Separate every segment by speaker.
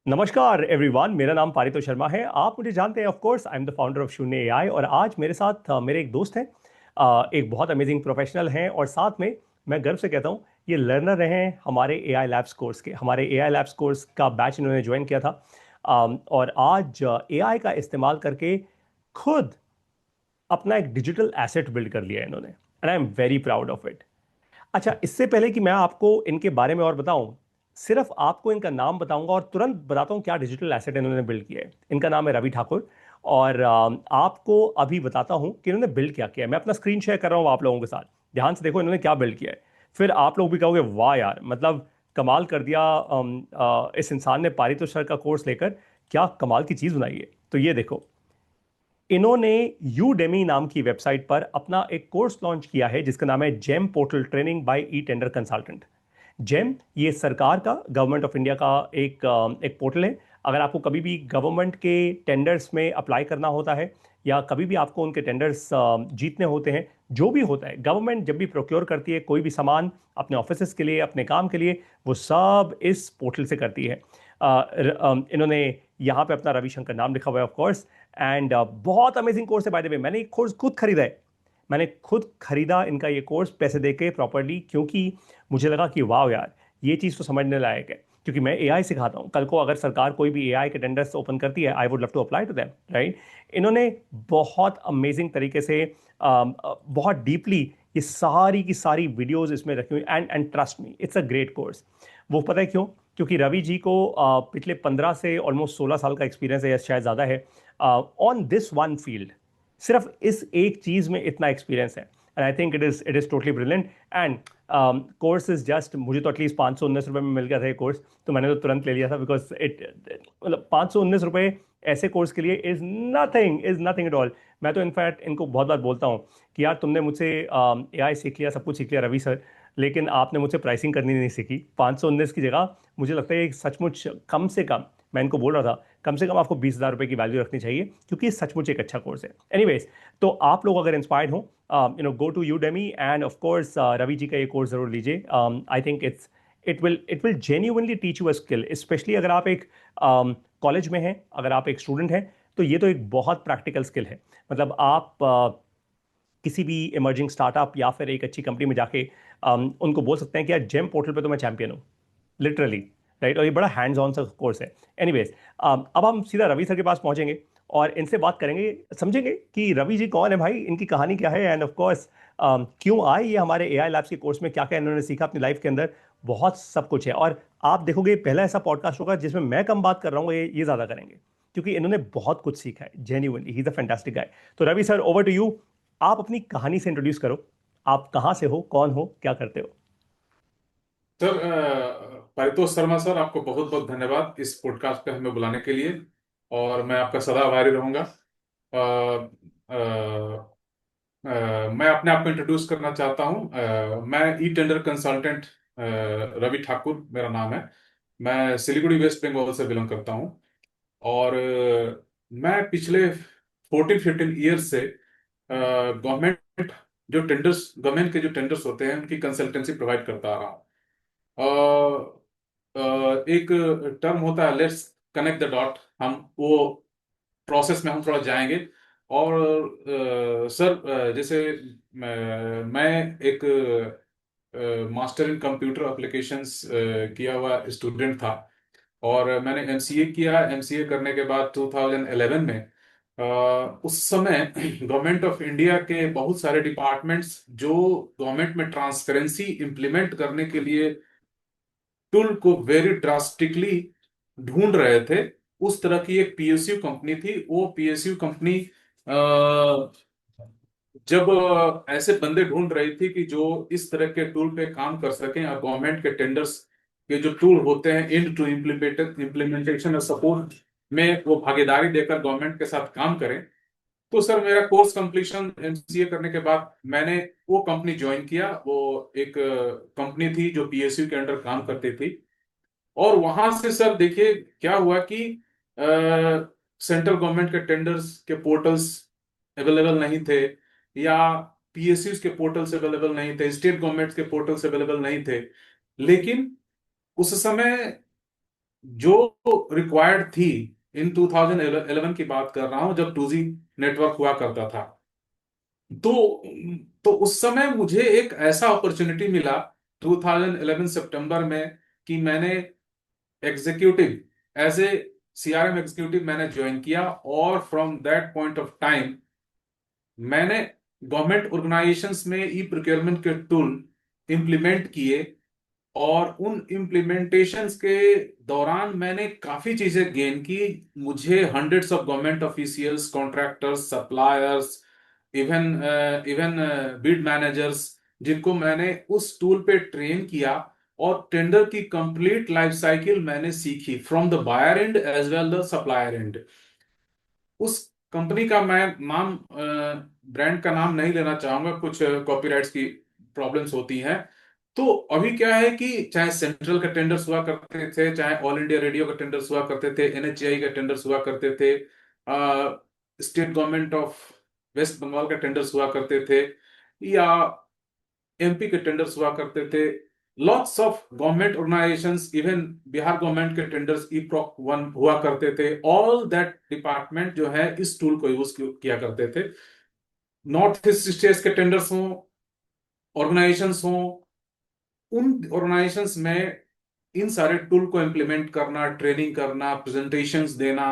Speaker 1: नमस्कार एवरीवन, मेरा नाम पारितोष शर्मा है। आप मुझे जानते हैं, of course I am the founder of शून्य एआई। और आज मेरे साथ मेरे एक दोस्त हैं, एक बहुत अमेजिंग प्रोफेशनल हैं, और साथ में मैं गर्व से कहता हूँ ये लर्नर रहे हैं हमारे एआई लैब्स कोर्स के। हमारे एआई लैब्स कोर्स का बैच इन्होंने ज्वाइन किया था, और आज एआई का इस्तेमाल करके खुद अपना एक डिजिटल एसेट बिल्ड कर लिया है इन्होंने, and I am very proud of it. अच्छा, इससे पहले कि मैं आपको इनके बारे में और बताऊं, सिर्फ आपको इनका नाम बताऊंगा और तुरंत बताता हूं क्या डिजिटल एसेट इन्होंने बिल्ड किया है। इनका नाम है रवि ठाकुर। और आपको अभी बताता हूं कि इन्होंने बिल्ड क्या किया है। मैं अपना स्क्रीन शेयर कर रहा हूं आप लोगों के साथ, ध्यान से देखो इन्होंने क्या बिल्ड किया है। फिर आप लोग भी कहोगे वाह यार, मतलब कमाल कर दिया। इस इंसान ने पारितोष सर का कोर्स लेकर क्या कमाल की चीज बनाई है। तो ये देखो, इन्होंने यूडेमी नाम की वेबसाइट पर अपना एक कोर्स लॉन्च किया है जिसका नाम है GeM portal training by e tender consultant. GeM ये सरकार का, गवर्नमेंट ऑफ इंडिया का एक पोर्टल है। अगर आपको कभी भी गवर्नमेंट के टेंडर्स में अप्लाई करना होता है, या कभी भी आपको उनके टेंडर्स जीतने होते हैं, जो भी होता है, गवर्नमेंट जब भी प्रोक्योर करती है कोई भी सामान अपने ऑफिस के लिए, अपने काम के लिए, वो सब इस पोर्टल से करती है। इन्होंने यहाँ पे अपना रविशंकर नाम लिखा हुआ है ऑफ कोर्स। एंड बहुत अमेजिंग कोर्स है बाय द वे। मैंने ये कोर्स खुद खरीदा है। मैंने खुद खरीदा इनका ये कोर्स पैसे दे के प्रॉपरली, क्योंकि मुझे लगा कि वाह यार, ये चीज़ तो समझने लायक है। क्योंकि मैं एआई सिखाता हूँ, कल को अगर सरकार कोई भी एआई के टेंडर्स ओपन करती है, I would love to apply to them, right. इन्होंने बहुत अमेजिंग तरीके से, बहुत डीपली ये सारी की सारी वीडियोस इसमें रखी हुई। And trust me, it's a great course. वो पता है क्यों? क्योंकि रवि जी को पिछले 15 से ऑलमोस्ट 16 साल का एक्सपीरियंस है, या शायद ज़्यादा है, ऑन दिस वन फील्ड। सिर्फ इस एक चीज़ में इतना एक्सपीरियंस है। And I think it is totally brilliant. And course is just, मुझे तो एटलीस्ट 519 रुपये में मिल गया था ये कोर्स, तो मैंने तो तुरंत ले लिया था। बिकॉज मतलब 519 रुपये ऐसे कोर्स के लिए इज नथिंग एट ऑल। मैं तो इनफैक्ट इनको बहुत बार बोलता हूँ कि यार तुमने मुझसे एआई सीख लिया, सब कुछ सीख लिया रवि सर, लेकिन आपने मुझसे प्राइसिंग करनी नहीं सीखी। 519 की जगह मुझे लगता है कि सचमुच कम से कम, मैं इनको बोल रहा था, कम से कम आपको 20,000 रुपये की वैल्यू रखनी चाहिए, क्योंकि सचमुच एक अच्छा कोर्स है। एनीवेज, तो आप लोग अगर इंस्पायर्ड हो, go to Udemy, and of course Ravi ji का ये कोर्स जरूर लीजिए। I think it will genuinely teach you a skill, specially अगर आप एक कॉलेज में हैं, अगर आप एक स्टूडेंट हैं, तो ये तो एक बहुत प्रैक्टिकल स्किल है। मतलब आप किसी भी इमर्जिंग स्टार्टअप या फिर एक अच्छी कंपनी में जाके उनको बोल सकते हैं कि यार जेम पोर्टल पे तो मैं चैंपियन हूँ, लिटरली, राइट। और ये बड़ा हैंड्स ऑन सा कोर्स है। एनीवेज, अब हम सीधा रवि सर के पास पहुंचेंगे और इनसे बात करेंगे, समझेंगे कि रवि जी कौन है भाई, इनकी कहानी क्या है, एंड ऑफ कोर्स क्यों आए ये हमारे एआई लैब्स के कोर्स में, क्या क्या इन्होंने सीखा अपनी लाइफ के अंदर। बहुत सब कुछ है। और आप देखोगे पहला ऐसा पॉडकास्ट होगा जिसमें मैं कम बात कर रहा हूँ, ये ज्यादा करेंगे, क्योंकि इन्होंने बहुत कुछ सीखा है। Genuinely he is a fantastic guy. तो Ravi sir, over to you. आप अपनी कहानी से इंट्रोड्यूस करो। आप कहाँ से हो, कौन हो, क्या करते हो?
Speaker 2: सर, परितोष शर्मा सर, आपको बहुत बहुत धन्यवाद इस पॉडकास्ट पे हमें बुलाने के लिए। और मैं आपका सदा आभारी रहूंगा। अ, अ, मैं अपने आप को इंट्रोड्यूस करना चाहता हूं। मैं ई टेंडर कंसल्टेंट रवि ठाकुर मेरा नाम है। मैं सिलीगुड़ी वेस्ट बंगाल से बिलोंग करता हूं। और मैं पिछले 14-15 ईयर से गवर्नमेंट गवर्नमेंट के जो टेंडर्स होते हैं उनकी कंसल्टेंसी प्रोवाइड करता आ रहा हूँ। एक टर्म होता है, लेट्स कनेक्ट द डॉट। हम वो प्रोसेस में हम थोड़ा जाएंगे। और सर, जैसे मैं एक मास्टर इन कंप्यूटर एप्लीकेशंस किया हुआ स्टूडेंट था। और मैंने एमसीए किया। एमसीए करने के बाद 2011 में उस समय गवर्नमेंट ऑफ इंडिया के बहुत सारे डिपार्टमेंट्स जो गवर्नमेंट में ट्रांसपेरेंसी इंप्लीमेंट करने के लिए टूल को वेरी ड्रास्टिकली ढूंढ रहे थे, उस तरह की एक पीएसयू कंपनी थी। वो पीएसयू कंपनी जब ऐसे बंदे ढूंढ रही थी कि जो इस तरह के टूल पे काम कर सकें और गवर्नमेंट के टेंडर्स के जो टूल होते हैं एंड टू इम्प्लीमेंटेशन और सपोर्ट में वो भागीदारी देकर गवर्नमेंट के साथ काम करें, तो सर मेरा कोर्स कंप्लीशन एमसीए करने के बाद मैंने वो कंपनी ज्वाइन किया। वो एक कंपनी थी जो पीएसयू के अंडर काम करती थी। और वहां से सर देखिए क्या हुआ कि सेंट्रल गवर्नमेंट के टेंडर्स के पोर्टल्स अवेलेबल नहीं थे, या पीएसयूज के पोर्टल्स अवेलेबल नहीं थे, स्टेट गवर्नमेंट के पोर्टल्स अवेलेबल नहीं थे। लेकिन उस समय जो रिक्वायर्ड थी, इन 2011 की बात कर रहा हूं जब 2G नेटवर्क हुआ करता था। तो उस समय मुझे एक ऐसा अपॉर्चुनिटी मिला 2011 सितंबर में, कि मैंने executive as a CRM executive मैंने ज्वाइन किया। और from that point of time मैंने गवर्नमेंट ऑर्गेनाइजेशंस में ई प्रोक्योरमेंट के टूल इंप्लीमेंट किए। और उन इम्प्लीमेंटेशंस के दौरान मैंने काफी चीजें गेन की। मुझे hundreds of government officials, contractors, suppliers, even even bid managers, जिनको मैंने उस टूल पे ट्रेन किया। और टेंडर की कंप्लीट लाइफ साइकिल मैंने सीखी, from the buyer end as well the supplier end. उस कंपनी का मैं नाम, ब्रांड का नाम नहीं लेना चाहूंगा, कुछ कॉपीराइट्स की प्रॉब्लम्स होती हैं। तो अभी क्या है कि चाहे सेंट्रल के टेंडर्स हुआ करते थे, चाहे ऑल इंडिया रेडियो के टेंडर्स हुआ करते थे, एनएचएआई के टेंडर्स हुआ करते थे, state government of West Bengal के टेंडर्स हुआ करते थे, या एमपी के टेंडर्स हुआ करते थे, lots of government organisations, even Bihar government के टेंडर्स ईप्रॉक वन हुआ करते थे। ऑल दैट डिपार्टमेंट जो है इस टूल को यूज किया करते थे। नॉर्थ ईस्ट स्टेट्स के टेंडर्स हों, ऑर्गेनाइजेशंस हों, उन ऑर्गेनाइजेशंस में इन सारे टूल को इम्प्लीमेंट करना, ट्रेनिंग करना, प्रेजेंटेशंस देना,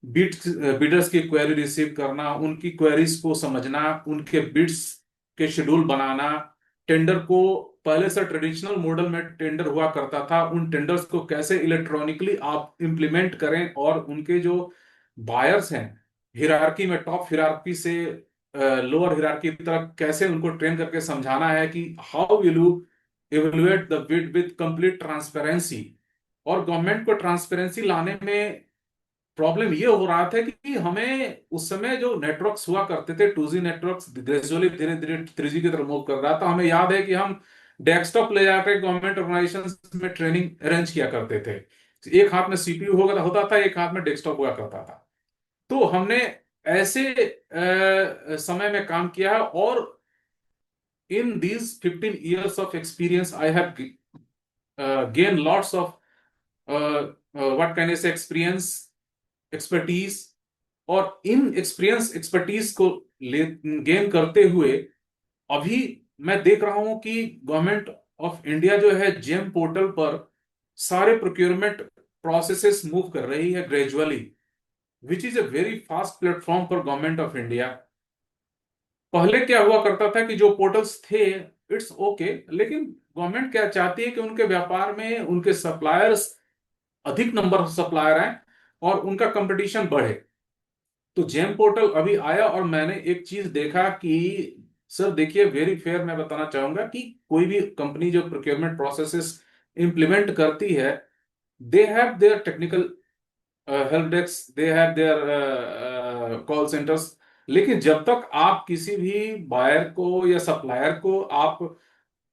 Speaker 2: बिडर्स की क्वेरी रिसीव करना, उनकी क्वेरीज को समझना, उनके बिड्स के शेड्यूल बनाना, टेंडर को, पहले से ट्रेडिशनल मॉडल में टेंडर हुआ करता था, उन टेंडर्स को कैसे इलेक्ट्रॉनिकली आप इंप्लीमेंट करें, और उनके जो बायर्स हैं हिरारकी में, टॉप हिरारकी से लोअर हिरारकी तक कैसे उनको ट्रेन करके समझाना है कि how will you evaluate the bid with complete transparency. और गवर्नमेंट को ट्रांसपेरेंसी लाने में प्रॉब्लम ये हो रहा था कि हमें उस समय जो नेटवर्क्स हुआ करते थे, 2G नेटवर्क्स ग्रेजुअली धीरे धीरे 3G की तरफ मूव कर रहा था। हमें याद है कि हम डेस्कटॉप ले जाकर गवर्नमेंट ऑर्गेनाइजेशन में ट्रेनिंग अरेंज किया करते थे। एक हाथ में सीपीयू होता था, एक हाथ में डेस्कटॉप हुआ करता था। तो हमने ऐसे समय में काम किया है। और in these 15 years of experience I have gained lots of what can I say experience, expertise। और इन एक्सपीरियंस एक्सपर्टीज को गेन करते हुए अभी मैं देख रहा हूं कि गवर्नमेंट ऑफ इंडिया जो है जेम पोर्टल पर सारे प्रोक्योरमेंट प्रोसेसेस मूव कर रही है gradually, which is a very fast platform for government of India. पहले क्या हुआ करता था कि जो पोर्टल्स थे, इट्स ओके, लेकिन गवर्नमेंट क्या चाहती है कि उनके व्यापार में उनके सप्लायर्स, अधिक नंबर ऑफ सप्लायर हैं और उनका कंपटीशन बढ़े। तो जेम पोर्टल अभी आया और मैंने एक चीज देखा कि सर देखिए, वेरी फेयर मैं बताना चाहूंगा कि कोई भी कंपनी जो प्रोक्योरमेंट प्रोसेसेस इंप्लीमेंट करती है, they have their technical help desk, they have their call centres. लेकिन जब तक आप किसी भी बायर को या सप्लायर को आप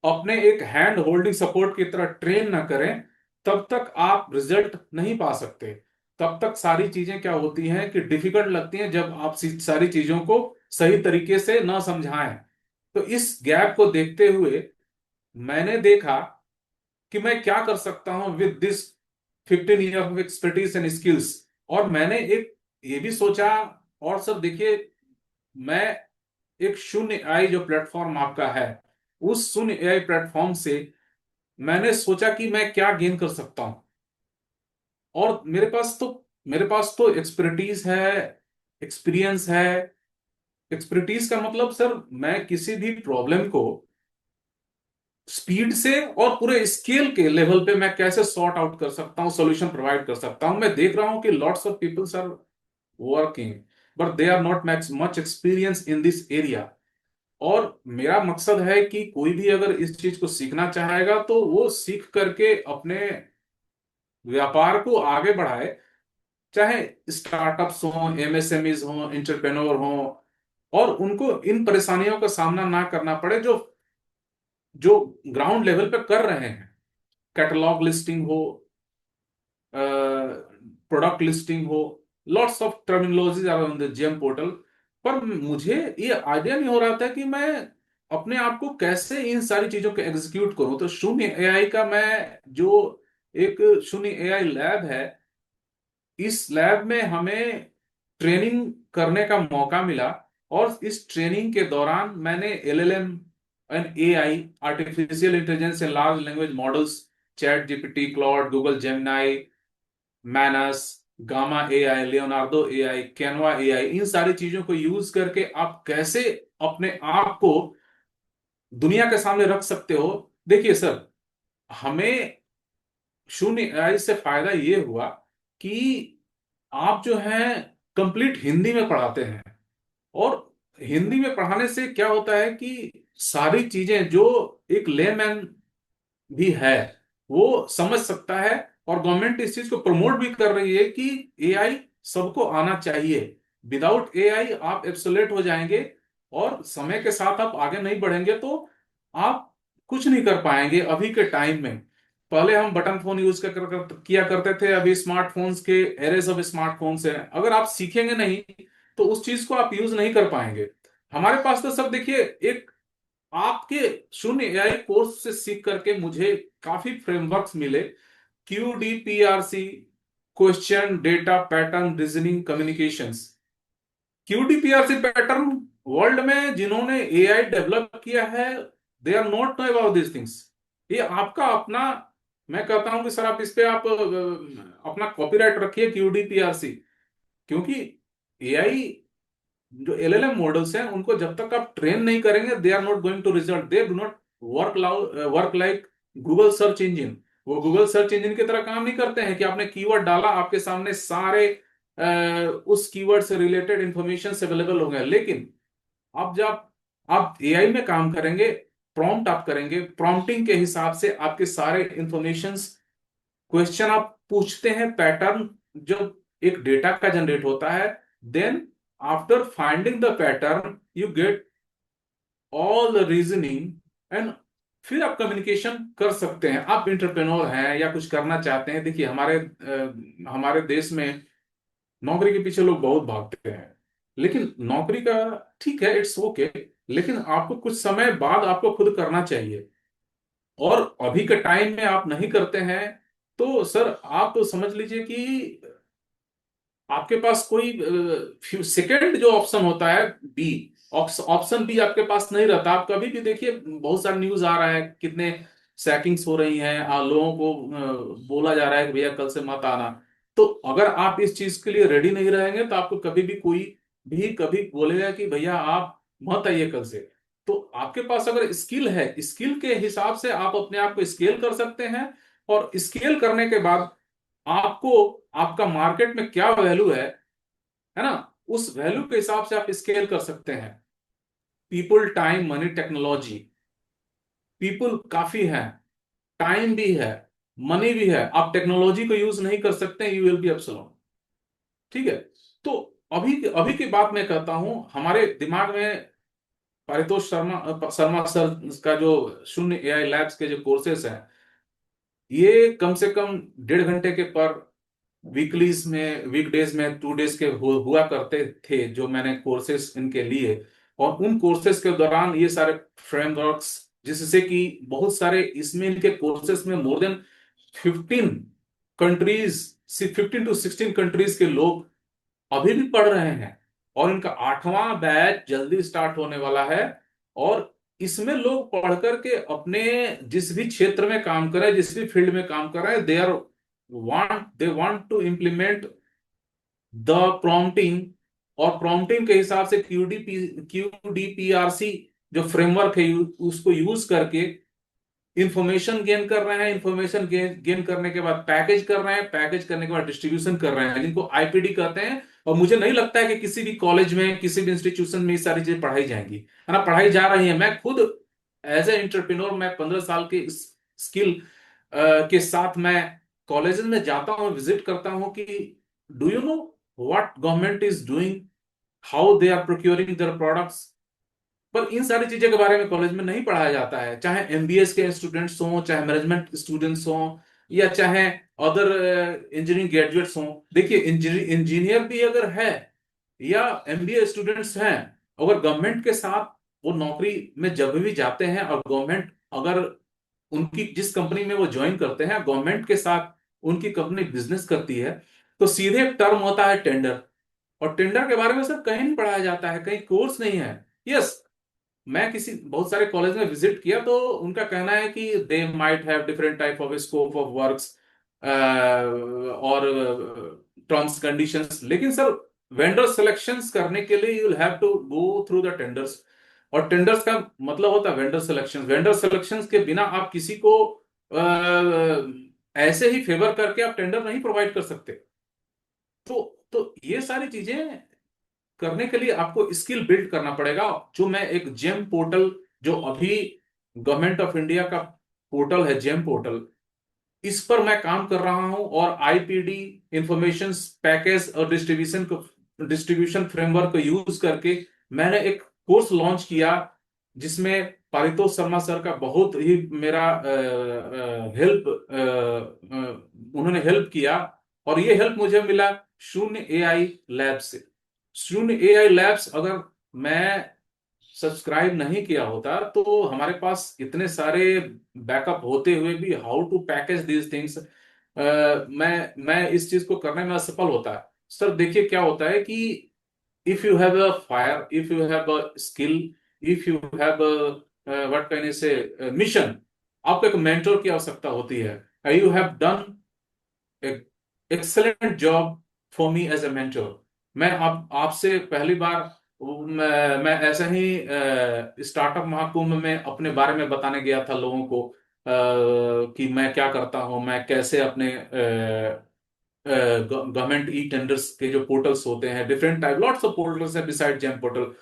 Speaker 2: अपने एक हैंड होल्डिंग सपोर्ट की तरह ट्रेन ना करें, तब तक आप रिजल्ट नहीं पा सकते। तब तक सारी चीजें क्या होती हैं कि डिफिकल्ट लगती हैं, जब आप सारी चीजों को सही तरीके से ना समझाएं। तो इस गैप को देखते हुए मैंने देखा कि मैं क्या कर सकता हूं with this 15 years of expertise and skills. और मैंने एक ये भी सोचा, और सब देखिए, मैं एक शून्य एआई जो प्लेटफॉर्म आपका है, उस शून्य एआई प्लेटफॉर्म से मैंने सोचा कि मैं क्या गेन कर सकता हूं। और मेरे पास तो एक्सपर्टीज है, एक्सपीरियंस है। एक्सपर्टीज का मतलब सर, मैं किसी भी प्रॉब्लम को स्पीड से और पूरे स्केल के लेवल पे मैं कैसे सॉर्ट आउट कर सकता हूँ, सॉल्यूशन प्रोवाइड कर सकता हूँ। मैं देख रहा हूँ कि lots of peoples are working, but they are not much experience in this area. और मेरा मकसद है कि कोई भी अगर इस चीज को सीखना चाहेगा तो वो सीख करके अपने व्यापार को आगे बढ़ाए, चाहे स्टार्टअप्स हों, एमएसएमईज हों, इंटरप्रेन्योर हों, और उनको इन परेशानियों का सामना ना करना पड़े जो जो ग्राउंड लेवल पे कर रहे हैं। कैटलॉग लिस्टिंग हो, प्रोडक्ट लिस्टिंग हो, lots of terminologies are on the GeM portal. पर मुझे ये आइडिया नहीं हो रहा था कि मैं अपने आप को कैसे इन सारी चीजों को एग्जीक्यूट करूं। तो शून्य एआई का मैं जो एक शून्य एआई लैब है। इस लैब में हमें ट्रेनिंग करने का मौका मिला, और इस ट्रेनिंग के दौरान मैंने LLM and AI, artificial intelligence and large language models, chat GPT, Claude, Google Gemini, Manus, Gamma AI, Leonardo AI, Canva AI, इन सारी चीजों को यूज करके आप कैसे अपने आप को दुनिया के सामने रख सकते हो। देखिए सर, हमें शून्य एआई से फायदा ये हुआ कि आप जो है कंप्लीट हिंदी में पढ़ाते हैं, और हिंदी में पढ़ाने से क्या होता है कि सारी चीजें जो एक लेमैन भी है वो समझ सकता है। और गवर्नमेंट इस चीज को प्रमोट भी कर रही है कि एआई सबको आना चाहिए। विदाउट एआई आप एब्सोलेट हो जाएंगे, और समय के साथ आप आगे नहीं बढ़ेंगे तो आप कुछ नहीं कर पाएंगे। अभी के टाइम में, पहले हम बटन फोन यूज किया करते थे, अभी स्मार्टफोन्स के एरेज ऑफ स्मार्टफोन्स हैं। अगर आप सीखेंगे नहीं तो उस चीज को आप यूज नहीं कर पाएंगे। हमारे पास तो सब देखिए, एक आपके शून्य एआई कोर्स से सीख करके मुझे काफी फ्रेमवर्क्स मिले। QDPRC, question data pattern reasoning communications. QDPRC pattern, world में जिन्होंने एआई डेवलप किया है, they are not know about this things. ये आपका अपना, मैं कहता हूं कि सर आप इस पे आप अपना कॉपीराइट रखिए QDPRC। क्योंकि एआई जो एलएलएम मॉडल्स हैं उनको जब तक आप ट्रेन नहीं करेंगे, they are not going to result, they do not work like Google search engine. वो गूगल सर्च इंजन की तरह काम नहीं करते हैं कि आपने कीवर्ड डाला, आपके सामने सारे उस कीवर्ड से रिलेटेड इंफॉर्मेशन अवेलेबल हो गए। लेकिन अब जब आप एआई में काम करेंगे, प्रॉम्प्ट आप करेंगे, प्रॉम्प्टिंग के हिसाब से आपके सारे इंफॉर्मेशंस, क्वेश्चन आप पूछते हैं, पैटर्न जब एक डेटा का जनरेट होता है, then after finding the pattern you get all the reasoning, and फिर आप कम्युनिकेशन कर सकते हैं। आप इंटरप्रेन्योर हैं या कुछ करना चाहते हैं, देखिए हमारे देश में नौकरी के पीछे लोग बहुत भागते हैं। लेकिन नौकरी का ठीक है, इट्स ओके, लेकिन आपको कुछ समय बाद आपको खुद करना चाहिए। और अभी के टाइम में आप नहीं करते हैं तो सर आप तो समझ लीजिए कि आपके पास कोई सेकंड जो ऑप्शन होता है, बी ऑप्शन बी आपके पास नहीं रहता। आप कभी भी देखिए, बहुत सारा न्यूज आ रहा है, कितने सैकिंग्स हो रही हैं, लोगों को बोला जा रहा है कि भैया कल से मत आना। तो अगर आप इस चीज के लिए रेडी नहीं रहेंगे तो आपको कभी भी कोई भी कभी बोलेगा कि भैया आप मत आइए कल से। तो आपके पास अगर स्किल है, स्किल के हिसाब से आप अपने आप को स्केल कर सकते हैं। और स्केल करने के बाद आपको, आपका मार्केट में क्या वैल्यू है ना, उस वैल्यू के हिसाब से आप स्केल कर सकते हैं। People, time, money, technology. People काफी है, टाइम भी है, मनी भी है, आप टेक्नोलॉजी को यूज नहीं कर सकते, यू विल बी एब्सोल्यूट। ठीक है। तो अभी अभी की बात मैं कहता हूं, हमारे दिमाग में पारितोष शर्मा शर्मा सर का जो शून्य एआई लैब्स के जो कोर्सेस हैं, ये कम से कम 1.5 घंटे के पर वीकलीज में, वीकडेज में 2 डेज के हुआ करते थे, जो मैंने कोर्सेस इनके लिए। और उन कोर्सेस के दौरान ये सारे फ्रेमवर्क्स, जिससे कि बहुत सारे इसमें इनके कोर्सेस में more than 15 countries, 15 to 16 countries के लोग अभी भी पढ़ रहे हैं। और इनका 8वां बैच जल्दी स्टार्ट होने वाला है। और इसमें लोग पढ़ करके अपने जिस भी क्षेत्र में काम कर रहे हैं, जिस भी फील्ड में काम कर रहे हैं, they want to implement the prompting. और प्रॉम्प्टिंग के हिसाब से QDPRC जो फ्रेमवर्क है, उसको यूज करके इंफॉर्मेशन गेन कर रहे हैं। इंफॉर्मेशन गेन करने के बाद पैकेज कर रहे हैं, पैकेज करने के बाद डिस्ट्रीब्यूशन कर रहे हैं, जिनको आईपीडी कहते हैं। और मुझे नहीं लगता है कि किसी भी कॉलेज में, किसी भी इंस्टीट्यूशन में ये सारी चीजें पढ़ाई जाएंगी, है ना, पढ़ाई जा रही है। मैं खुद एज ए एंटरप्रेन्योर, मैं 15 साल के स्किल के साथ मैं कॉलेजेस में जाता हूँ, विजिट करता हूँ कि do you know what government is doing, how they are procuring their products. पर इन सारी चीजों के बारे में कॉलेज में नहीं पढ़ाया जाता है, चाहे एमबीएस के स्टूडेंट्स हों, चाहे मैनेजमेंट स्टूडेंट्स हों, या चाहे अदर इंजीनियरिंग ग्रेजुएट्स हों। देखिए इंजीनियर भी अगर है या एमबीए स्टूडेंट्स हैं, अगर गवर्नमेंट के साथ वो नौकरी में जब भी जाते हैं, और गवर्नमेंट अगर उनकी जिस कंपनी में वो ज्वाइन करते हैं, गवर्नमेंट के साथ उनकी कंपनी बिजनेस करती है, तो सीधे एक टर्म होता है टेंडर। और टेंडर के बारे में सर कहीं नहीं पढ़ाया जाता है, कहीं कोर्स नहीं है। यस, मैं किसी बहुत सारे कॉलेज में विजिट किया तो उनका कहना है कि they might have different type of scope of works और टर्म्स कंडीशंस, लेकिन सर वेंडर सिलेक्शंस करने के लिए you will have to go through the tenders. और टेंडर्स का मतलब होता है वेंडर सिलेक्शन। वेंडर सिलेक्शंस के बिना आप किसी को ऐसे ही फेवर करके आप टेंडर नहीं प्रोवाइड कर सकते। तो ये सारी चीजें करने के लिए आपको स्किल बिल्ड करना पड़ेगा। जो मैं एक जेम पोर्टल, जो अभी गवर्नमेंट ऑफ इंडिया का पोर्टल है जेम पोर्टल, इस पर मैं काम कर रहा हूं। और आईपीडी इंफॉर्मेशन पैकेज और डिस्ट्रीब्यूशन फ्रेमवर्क को यूज करके मैंने एक कोर्स लॉन्च किया, जिसमें पारितोष शर्मा सर का बहुत ही मेरा हेल्प, उन्होंने हेल्प किया। और ये हेल्प मुझे मिला शून्य एआई लैब से। शून्य एआई लैब्स अगर मैं सब्सक्राइब नहीं किया होता तो हमारे पास इतने सारे बैकअप होते हुए भी how to package these things, मैं इस चीज को करने में असफल होता है। सर देखिए क्या होता है कि if you have a fire, if you have a skill, if you have what can I say mission, आपको एक मेंटर की आवश्यकता होती है। You have done excellent job for me as a mentor. मैं आप आपसे पहली बार मैं ऐसे ही स्टार्टअप महाकुंभ में अपने बारे में बताने गया था लोगों को, कि मैं क्या करता हूं, मैं कैसे अपने गवर्नमेंट ई टेंडर्स के जो पोर्टल्स होते हैं, different type lots of portals है बिसाइड जेम पोर्टल।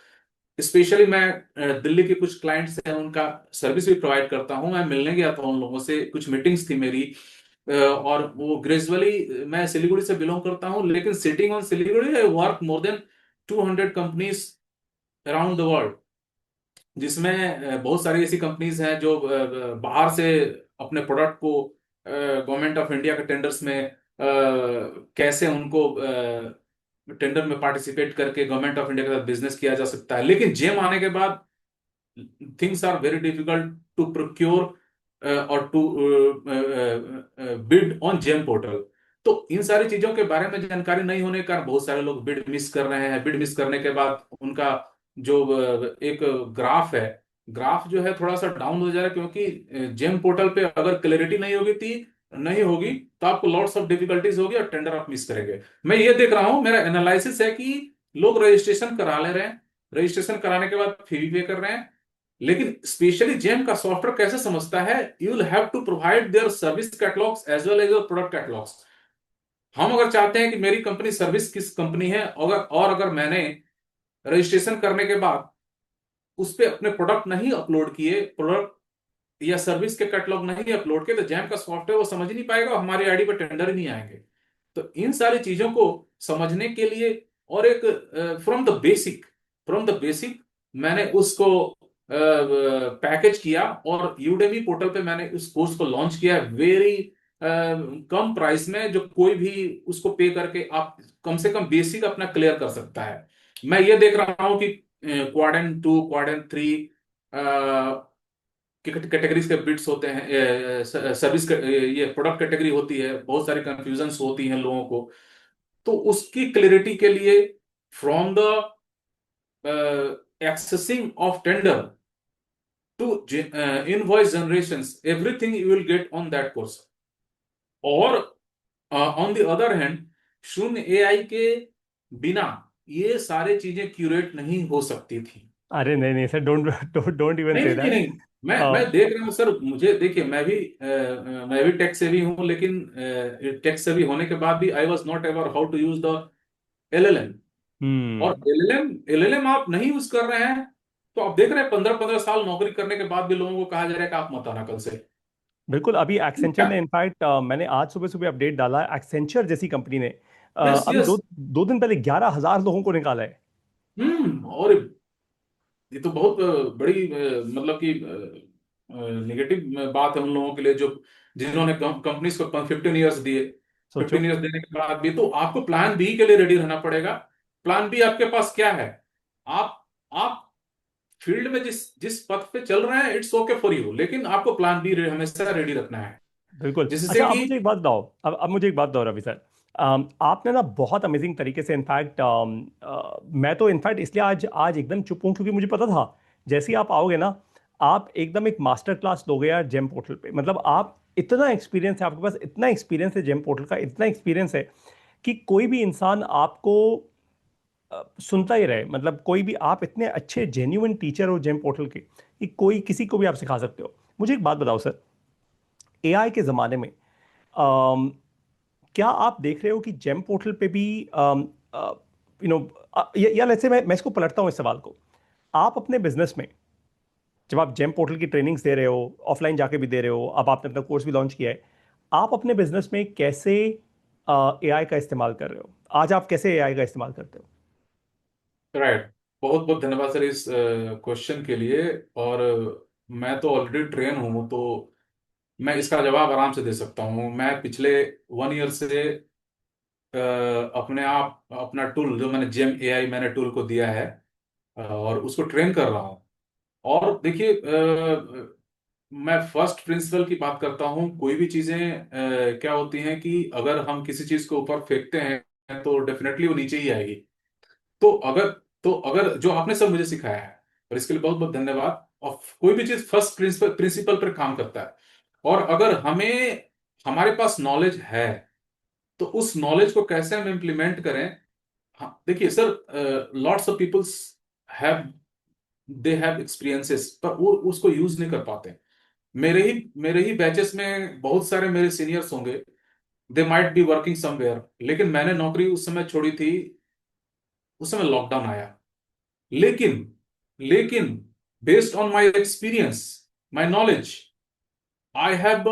Speaker 2: स्पेशली मैं दिल्ली के कुछ क्लाइंट्स हैं, उनका सर्विस भी प्रोवाइड करता हूं। मैं मिलने गया था उन लोगों से, कुछ मीटिंग्स थी मेरी। और वो ग्रेजुअली, मैं सिलीगुड़ी से बिलोंग करता हूं, लेकिन sitting on Siliguri I work more than 200 companies around the world, जिसमें बहुत सारी ऐसी कंपनीज हैं जो बाहर से अपने प्रोडक्ट को गवर्नमेंट ऑफ इंडिया के टेंडर्स में कैसे उनको टेंडर में पार्टिसिपेट करके गवर्नमेंट ऑफ इंडिया के साथ बिजनेस किया जा सकता है। लेकिन जेम आने के बाद things are very difficult to procure और to bid on GeM portal. तो इन सारी चीजों के बारे में जानकारी नहीं होने के कारण बहुत सारे लोग बिड मिस कर रहे हैं। बिड मिस करने के बाद उनका जो एक ग्राफ है, ग्राफ जो है थोड़ा सा डाउन हो जा रहा है, क्योंकि जेम पोर्टल पे अगर क्लैरिटी नहीं होगी तो आपको लॉट्स ऑफ डिफिकल्टीज होगी और टेंडर आप मिस करेंगे। मैं ये देख रहा हूं, मेरा एनालिसिस है कि लोग रजिस्ट्रेशन करा ले रहे हैं, रजिस्ट्रेशन कराने के बाद फी भी पे कर रहे हैं, लेकिन स्पेशली जेम का सॉफ्टवेयर कैसे समझता है, you will have to provide their service catalogues as well as your product catalogues. हम अगर चाहते हैं कि मेरी कंपनी सर्विस किस कंपनी है, अगर मैंने रजिस्ट्रेशन करने के बाद उस पे अपने प्रोडक्ट नहीं अपलोड किए, प्रोडक्ट या सर्विस के कैटलॉग नहीं अपलोड किए, तो जैम का सॉफ्टवेयर वो समझ नहीं पाएगा और हमारी आईडी पर टेंडर ही नहीं आएंगे। तो इन सारी चीजों को समझने के लिए, और एक फ्रॉम द बेसिक मैंने उसको पैकेज किया और यूडेमी पोर्टल पे मैंने उस कोर्स को लॉन्च किया, वेरी कम प्राइस में, जो कोई भी उसको पे करके आप कम से कम बेसिक अपना क्लियर कर सकता है। मैं ये देख रहा हूं कि क्वाड्रेंट 2, क्वाड्रेंट 3 कैटेगरीज के बिट्स होते हैं, सर्विस ये प्रोडक्ट कैटेगरी होती है, बहुत सारी कंफ्यूजन्स होती हैं लोगों को। तो उसकी क्लैरिटी के लिए from the accessing of tender to invoice generation, everything you will get on that course. और ऑन द अदर हैंड, शून्य एआई के बिना ये सारी चीजें क्यूरेट नहीं हो सकती थी।
Speaker 1: अरे नहीं नहीं सर, डोंट डोंट इवन
Speaker 2: नहीं
Speaker 1: से
Speaker 2: नहीं
Speaker 1: दैट।
Speaker 2: नहीं, मैं देख रहा हूँ सर। मुझे देखिए, मैं भी टेक सेवी हूँ, लेकिन टेक सेवी होने के बाद भी I was not ever how to use the LLM. और
Speaker 1: हम्म।
Speaker 2: एलएलएम आप नहीं यूज कर रहे हैं, तो आप देख रहे हैं 15-15 साल नौकरी करने के बाद भी लोगों को कहा जा रहा है कि आप मत आना कल से।
Speaker 1: बिल्कुल, अभी एक्सेंचर
Speaker 2: क्या?
Speaker 1: ने इनफैक्ट मैंने आज सुबह सुबह अपडेट डाला, एक्सेंचर जैसी कंपनी ने
Speaker 2: यस
Speaker 1: अभी
Speaker 2: यस।
Speaker 1: दो दिन पहले 11,000 लोगों को निकाला है।
Speaker 2: और ये तो बहुत बड़ी मतलब कि निगेटिव बात है उन लोगों के लिए जो जिन्होंने कंपनीज को 15 ईयर्स दिए।
Speaker 1: सोचो।
Speaker 2: 15 ईयर्स देने के बाद भी तो आपको प्लान बी के लिए रेडी रहना पड़ेगा। प्लान बी आपके पास क्या है? आप फील्ड में जिस जिस पथ पे चल रहे हैं, इट्स ओके फॉर यू, लेकिन आपको प्लान बी हमेशा रेडी रखना है,
Speaker 1: बिल्कुल।
Speaker 2: जिससे
Speaker 1: अच्छा, अब
Speaker 2: कि।
Speaker 1: मुझे एक बात बताओ, अब मुझे एक बात बताओ रवि सर। आपने ना बहुत अमेजिंग तरीके से, इनफैक्ट मैं तो इनफैक्ट इसलिए आज आज एकदम चुप हूँ, क्योंकि मुझे पता था जैसे ही आप आओगे ना, आप एकदम एक मास्टर क्लास दोगे यार जेम पोर्टल पे। मतलब आप, इतना एक्सपीरियंस है आपके पास, इतना एक्सपीरियंस है जेम पोर्टल का, इतना एक्सपीरियंस है कि कोई भी इंसान आपको सुनता ही रहे। मतलब कोई भी, आप इतने अच्छे जेन्युइन टीचर हो जेम पोर्टल के कि कोई किसी को भी आप सिखा सकते हो। मुझे एक बात बताओ सर, एआई के ज़माने में अम, क्या आप देख रहे हो कि जेम पोर्टल पे भी यू नो, या लेट्स से मैं इसको पलटता हूँ इस सवाल को। आप अपने बिजनेस में, जब आप जेम पोर्टल की ट्रेनिंग्स दे रहे हो, ऑफलाइन जाके भी दे रहे हो, अब आपने अपना कोर्स भी लॉन्च किया है, आप अपने बिजनेस में कैसे एआई का इस्तेमाल कर रहे हो? आज आप कैसे एआई का इस्तेमाल करते हो?
Speaker 2: राइट। बहुत बहुत धन्यवाद सर इस क्वेश्चन के लिए। और मैं तो ऑलरेडी ट्रेन हूँ, तो मैं इसका जवाब आराम से दे सकता हूँ। मैं पिछले 1 ईयर से अपने आप अपना टूल जो मैंने जेम एआई मैंने टूल को दिया है, और उसको ट्रेन कर रहा हूँ। और देखिए, मैं फर्स्ट प्रिंसिपल की बात करता हूँ। कोई भी चीजें क्या होती हैं कि अगर हम किसी चीज को ऊपर फेंकते हैं तो डेफिनेटली वो नीचे ही आएगी। तो अगर तो अगर जो आपने सब मुझे सिखाया है, और इसके लिए बहुत बहुत धन्यवाद। और कोई भी चीज फर्स्ट प्रिंसिपल प्रिंसिपल पर काम करता है। और अगर हमारे पास नॉलेज है, तो उस नॉलेज को कैसे हम इम्प्लीमेंट करें। हाँ देखिए sir, lots of peoples have they have experiences, पर वो उसको यूज नहीं कर पाते। मेरे ही बैचेस में बहुत सारे मेरे सीनियर्स होंगे, they might be working somewhere, लेकिन मैंने नौकरी उस समय छोड़ी थी, उस समय लॉकडाउन आया। लेकिन लेकिन based on my experience, my knowledge, I have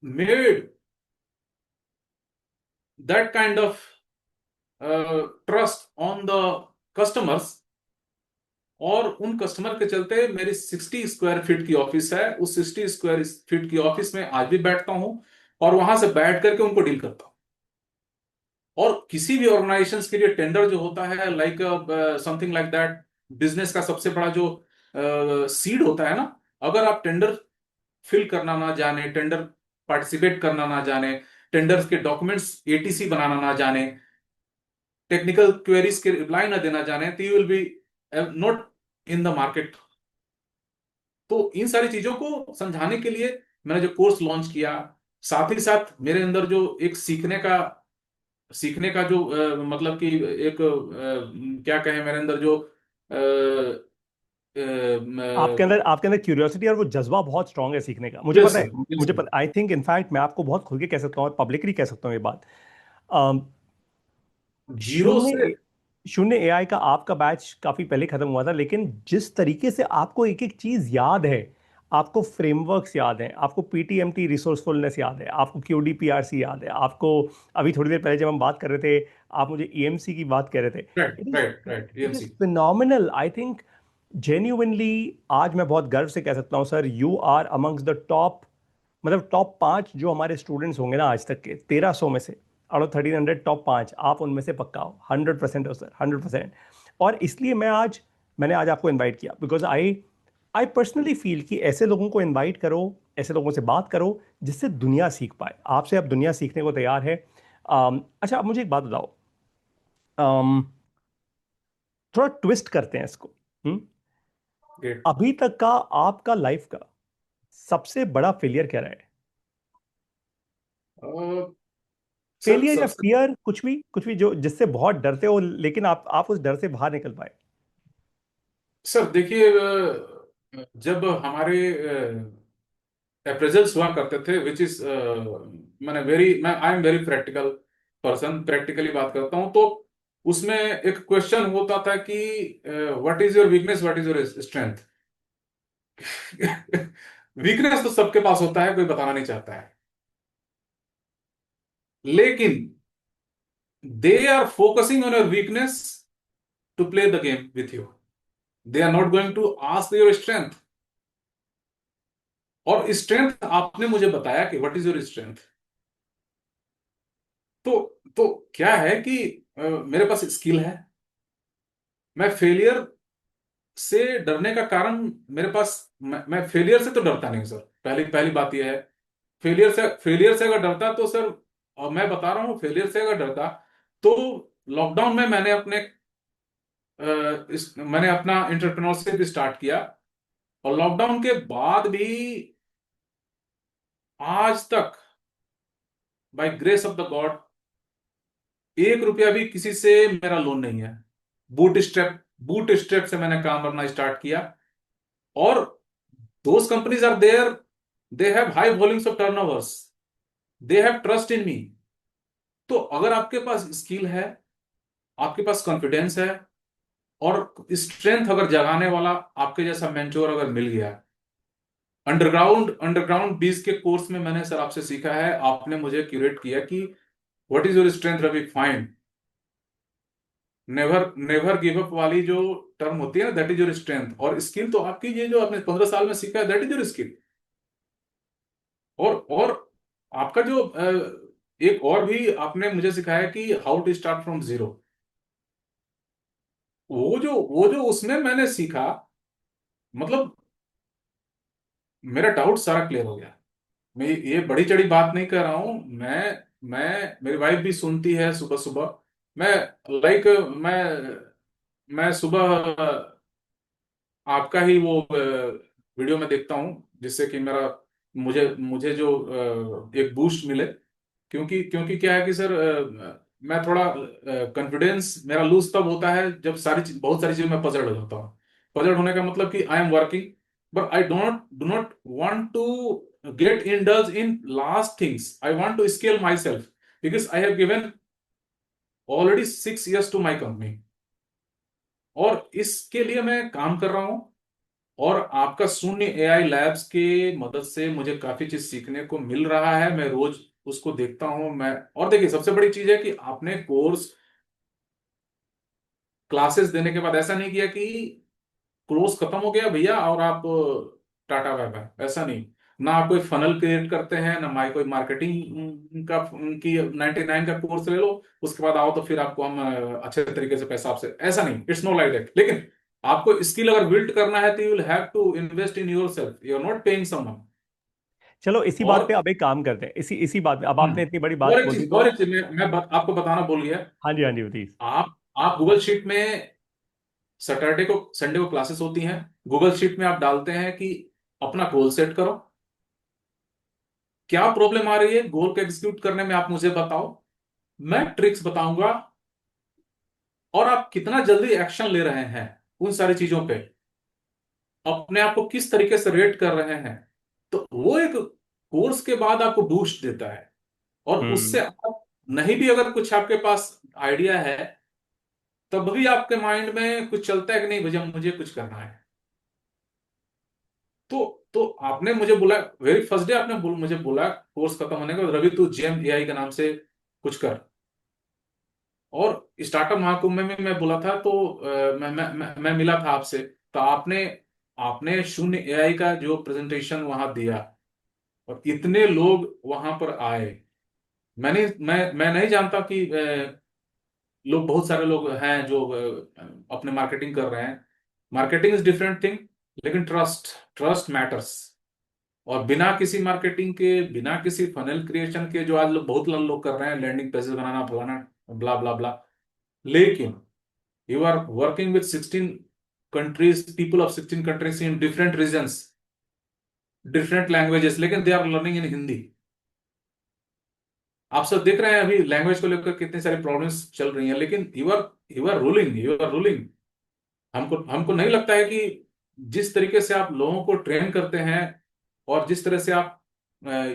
Speaker 2: made that kind of trust on the customers. और उन कस्टमर के चलते मेरी 60 स्क्वायर फीट की ऑफिस है, उस 60 स्क्वायर फीट की ऑफिस में आज भी बैठता हूं, और वहां से बैठ करके उनको डील करता हूं। और किसी भी ऑर्गेनाइजेशन के लिए टेंडर जो होता है, like something like that, business का सबसे बड़ा जो सीड होता है ना, अगर आप टेंडर फिल करना ना जाने, टेंडर पार्टिसिपेट करना ना जाने, टेंडर्स के डॉक्यूमेंट्स एटीसी बनाना ना जाने, टेक्निकल क्वेरीज के रिप्लाई ना देना जाने, तो you will be not in the market. तो इन सारी चीजों को समझाने के लिए मैंने जो कोर्स लॉन्च किया, साथ ही साथ मेरे अंदर जो एक सीखने का जो मतलब कि एक क्या कहें, मेरे अंदर जो
Speaker 1: आपके अंदर क्यूरियोसिटी और वो जज्बा बहुत स्ट्रांग है सीखने का, मुझे
Speaker 2: यस
Speaker 1: पता है।
Speaker 2: सर, यस
Speaker 1: मुझे
Speaker 2: सर।
Speaker 1: पता, आई थिंक इनफैक्ट मैं आपको बहुत खुल के कह सकता हूँ और पब्लिकली कह सकता हूँ ये बात।
Speaker 2: जीरो से।
Speaker 1: शून्य शून्य एआई का आपका बैच काफी पहले खत्म हुआ था, लेकिन जिस तरीके से आपको एक एक चीज याद है, आपको फ्रेमवर्क्स याद हैं, आपको पीटीएमटी रिसोर्सफुलनेस याद है, आपको क्यूडीपीआरसी याद है, आपको अभी थोड़ी देर पहले जब हम बात कर रहे थे, आप मुझे ईएमसी की बात कर रहे थे।
Speaker 2: Right,
Speaker 1: it is
Speaker 2: right, right,
Speaker 1: it is
Speaker 2: AMC.
Speaker 1: Phenomenal, I think. Genuinely आज मैं बहुत गर्व से कह सकता हूँ sir, you are amongst the top, मतलब टॉप 5 जो हमारे स्टूडेंट्स होंगे ना आज तक के 1300 में से, आउट ऑफ 1300, टॉप 5 आप उनमें से पक्का हो, 100% हो सर, 100%। और इसलिए मैंने आज आपको इनवाइट किया, because I I personally feel कि ऐसे लोगों को इनवाइट करो, ऐसे लोगों से बात करो जिससे दुनिया सीख पाए। आपसे अब दुनिया सीखने को तैयार है। अच्छा, अब मुझे एक बात बताओ, अम, थोड़ा ट्विस्ट करते हैं इसको। हम्म?
Speaker 2: ग्रेट।
Speaker 1: अभी तक का आपका लाइफ का सबसे बड़ा फेलियर क्या रहा है?
Speaker 2: सर
Speaker 1: फेलियर या
Speaker 2: सबसे
Speaker 1: फियर, कुछ भी जो जिससे बहुत डरते हो, लेकिन आप उस डर से बाहर निकल पाए।
Speaker 2: सर देखिए, जब हमारे अप्रेजल्स हुआ करते थे, विच इज मैं I am very practical person, practically बात करता हूं। तो उसमें एक क्वेश्चन होता था कि what is your weakness, what is your strength. Weakness तो सबके पास होता है, कोई बताना नहीं चाहता है, लेकिन they are focusing on your weakness to play the game with you. They are not going to ask your strength. और स्ट्रेंथ आपने मुझे बताया कि व्हाट इज योर स्ट्रेंथ। तो क्या है कि मेरे पास स्किल है। मैं फेलियर से डरने का कारण मेरे पास, मैं फेलियर से तो डरता नहीं हूं सर। पहली पहली बात यह है, फेलियर से अगर डरता तो सर, और मैं बता रहा हूँ फेलियर से अगर डरता तो लॉकडाउन में मैंने अपना एंटरप्रेन्योरशिप स्टार्ट किया, और लॉकडाउन के बाद भी आज तक by grace of the god 1 रुपया भी किसी से मेरा लोन नहीं है। बूट स्टेप से मैंने काम करना स्टार्ट किया, और those companies are there, they have high volumes of turnovers, they have trust in me. तो अगर आपके पास स्किल है, आपके पास कॉन्फिडेंस है, और स्ट्रेंथ अगर जगाने वाला आपके जैसा मेंटोर अगर मिल गया, अंडरग्राउंड 20 के कोर्स में मैंने सर आपसे सीखा है, आपने मुझे क्यूरेट किया कि what is your strength Ravi, find, never never give up वाली जो टर्म होती है ना, दैट इज योर स्ट्रेंथ। और स्किल तो आपकी ये जो आपने 15 साल में सीखा है, दैट इज योर स्किल। और आपका जो एक और भी आपने मुझे सिखाया कि how to start from zero. वो जो उसमें मैंने सीखा, मतलब मेरा डाउट सारा क्लियर हो गया। मैं ये बड़ी चढ़ी बात नहीं कर रहा हूं। मैं मेरी वाइफ भी सुनती है सुबह सुबह। मैं लाइक मैं सुबह आपका ही वो वीडियो में देखता हूँ, जिससे कि मेरा मुझे मुझे जो एक बूस्ट मिले। क्योंकि क्योंकि क्या है कि सर, मैं थोड़ा कॉन्फिडेंस मेरा लूज तब होता है जब बहुत सारी चीजों में पजल हो जाता हूँ। पजल होने का मतलब कि I am working, but I don't do not want to get indulge in last things. I want to scale my self, because I have given already 6 years to my company, और इसके लिए मैं काम कर रहा हूँ। और आपका शून्य एआई लैब्स के मदद से मुझे काफी चीज सीखने को मिल रहा है। मैं रोज उसको देखता हूं मैं। और देखिए, सबसे बड़ी चीज है कि आपने कोर्स क्लासेस देने के बाद ऐसा नहीं किया कि कोर्स खत्म हो गया भैया और आप टाटा बाय बाय, ऐसा नहीं। ना आप कोई फनल क्रिएट करते हैं, ना कोई मार्केटिंग का की 99 का कोर्स ले लो, उसके बाद आओ तो फिर आपको हम अच्छे तरीके से पैसा आपसे, ऐसा नहीं। It's no like that. लेकिन आपको स्किल अगर बिल्ड करना है तो you will have to invest in your self, you are not paying someone.
Speaker 1: चलो इसी बात पे
Speaker 2: और
Speaker 1: अब एक काम करते हैं, इसी इसी बात पे, अब आपने इतनी बड़ी
Speaker 2: और
Speaker 1: बात
Speaker 2: एक
Speaker 1: बोल दी
Speaker 2: चीज,
Speaker 1: तो।
Speaker 2: आपको बताना भूल गया।
Speaker 1: हाँ जी, हाँ जी, प्लीज।
Speaker 2: आप गूगल शीट में संडे को क्लासेस होती हैं। गूगल शीट में आप डालते हैं कि अपना गोल सेट करो, क्या प्रॉब्लम आ रही है गोल को एग्जीक्यूट करने में, आप मुझे बताओ, मैं ट्रिक्स बताऊंगा, और आप कितना जल्दी एक्शन ले रहे हैं उन सारी चीजों पे, अपने आप को किस तरीके से रेट कर रहे हैं। तो वो एक कोर्स के बाद आपको बूस्ट देता है। और उससे
Speaker 1: हम्म।
Speaker 2: आप नहीं भी अगर कुछ आपके पास आइडिया है, तब भी आपके माइंड में कुछ चलता है कि नहीं भैया मुझे कुछ करना है। तो आपने मुझे बोला, वेरी फर्स्ट डे आपने मुझे बोला कोर्स खत्म होने के बाद, रवि तू जेम एआई के नाम से कुछ कर। और स्टार्टअप महाकुंभ में मैं बोला था, तो मैं मिला था आपसे। तो आपने आपने शून्य एआई का जो प्रेजेंटेशन वहां दिया, और इतने लोग वहां पर आए। मैं नहीं जानता कि लोग, बहुत सारे लोग हैं जो अपने मार्केटिंग कर रहे हैं। मार्केटिंग इज डिफरेंट थिंग, लेकिन ट्रस्ट ट्रस्ट मैटर्स। और बिना किसी मार्केटिंग के, बिना किसी फनल क्रिएशन के, जो आज लोग बहुत लोग कर रहे हैं, लैंडिंग पेजेस बनाना, फलाना, ब्ला ब्ला ब्ला। लेकिन you are working with 16 countries, people of 16 countries in different regions, different languages, लेकिन they are learning in Hindi. आप सब देख रहे हैं अभी लैंग्वेज को लेकर कितनी सारी प्रॉब्लम्स चल रही हैं, लेकिन यू आर रूलिंग। हमको हमको नहीं लगता है कि जिस तरीके से आप लोगों को ट्रेन करते हैं, और जिस तरह से आप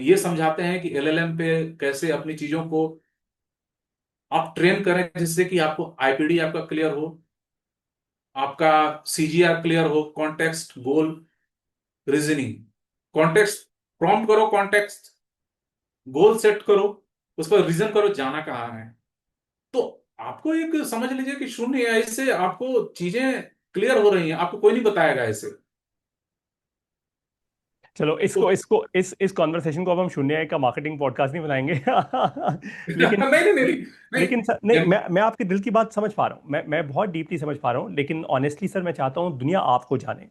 Speaker 2: ये समझाते हैं कि एलएलएम पे कैसे अपनी चीजों को आप ट्रेन करें, जिससे कि आपको आईपीडी आपका क्लियर हो, आपका सीजीआर क्लियर हो, कॉन्टेक्स्ट, गोल, रीजनिंग। कॉन्टेक्स्ट प्रॉम्प्ट करो, कॉन्टेक्स्ट गोल सेट करो, उस पर रीजन करो जाना कहाँ है। तो आपको एक समझ लीजिए कि शून्य एआई से आपको चीजें क्लियर हो रही हैं, आपको कोई नहीं बताएगा ऐसे।
Speaker 1: चलो
Speaker 2: तो
Speaker 1: इसको इसको इस कॉन्वर्सेशन को अब हम शून्य का मार्केटिंग पॉडकास्ट नहीं बनाएंगे। लेकिन
Speaker 2: नहीं नहीं नहीं नहीं नहीं,
Speaker 1: लेकिन सर नहीं, मैं आपके दिल की बात समझ पा रहा हूँ, मैं बहुत डीपली समझ पा रहा हूँ, लेकिन ऑनेस्टली सर मैं चाहता हूँ दुनिया आपको जाने।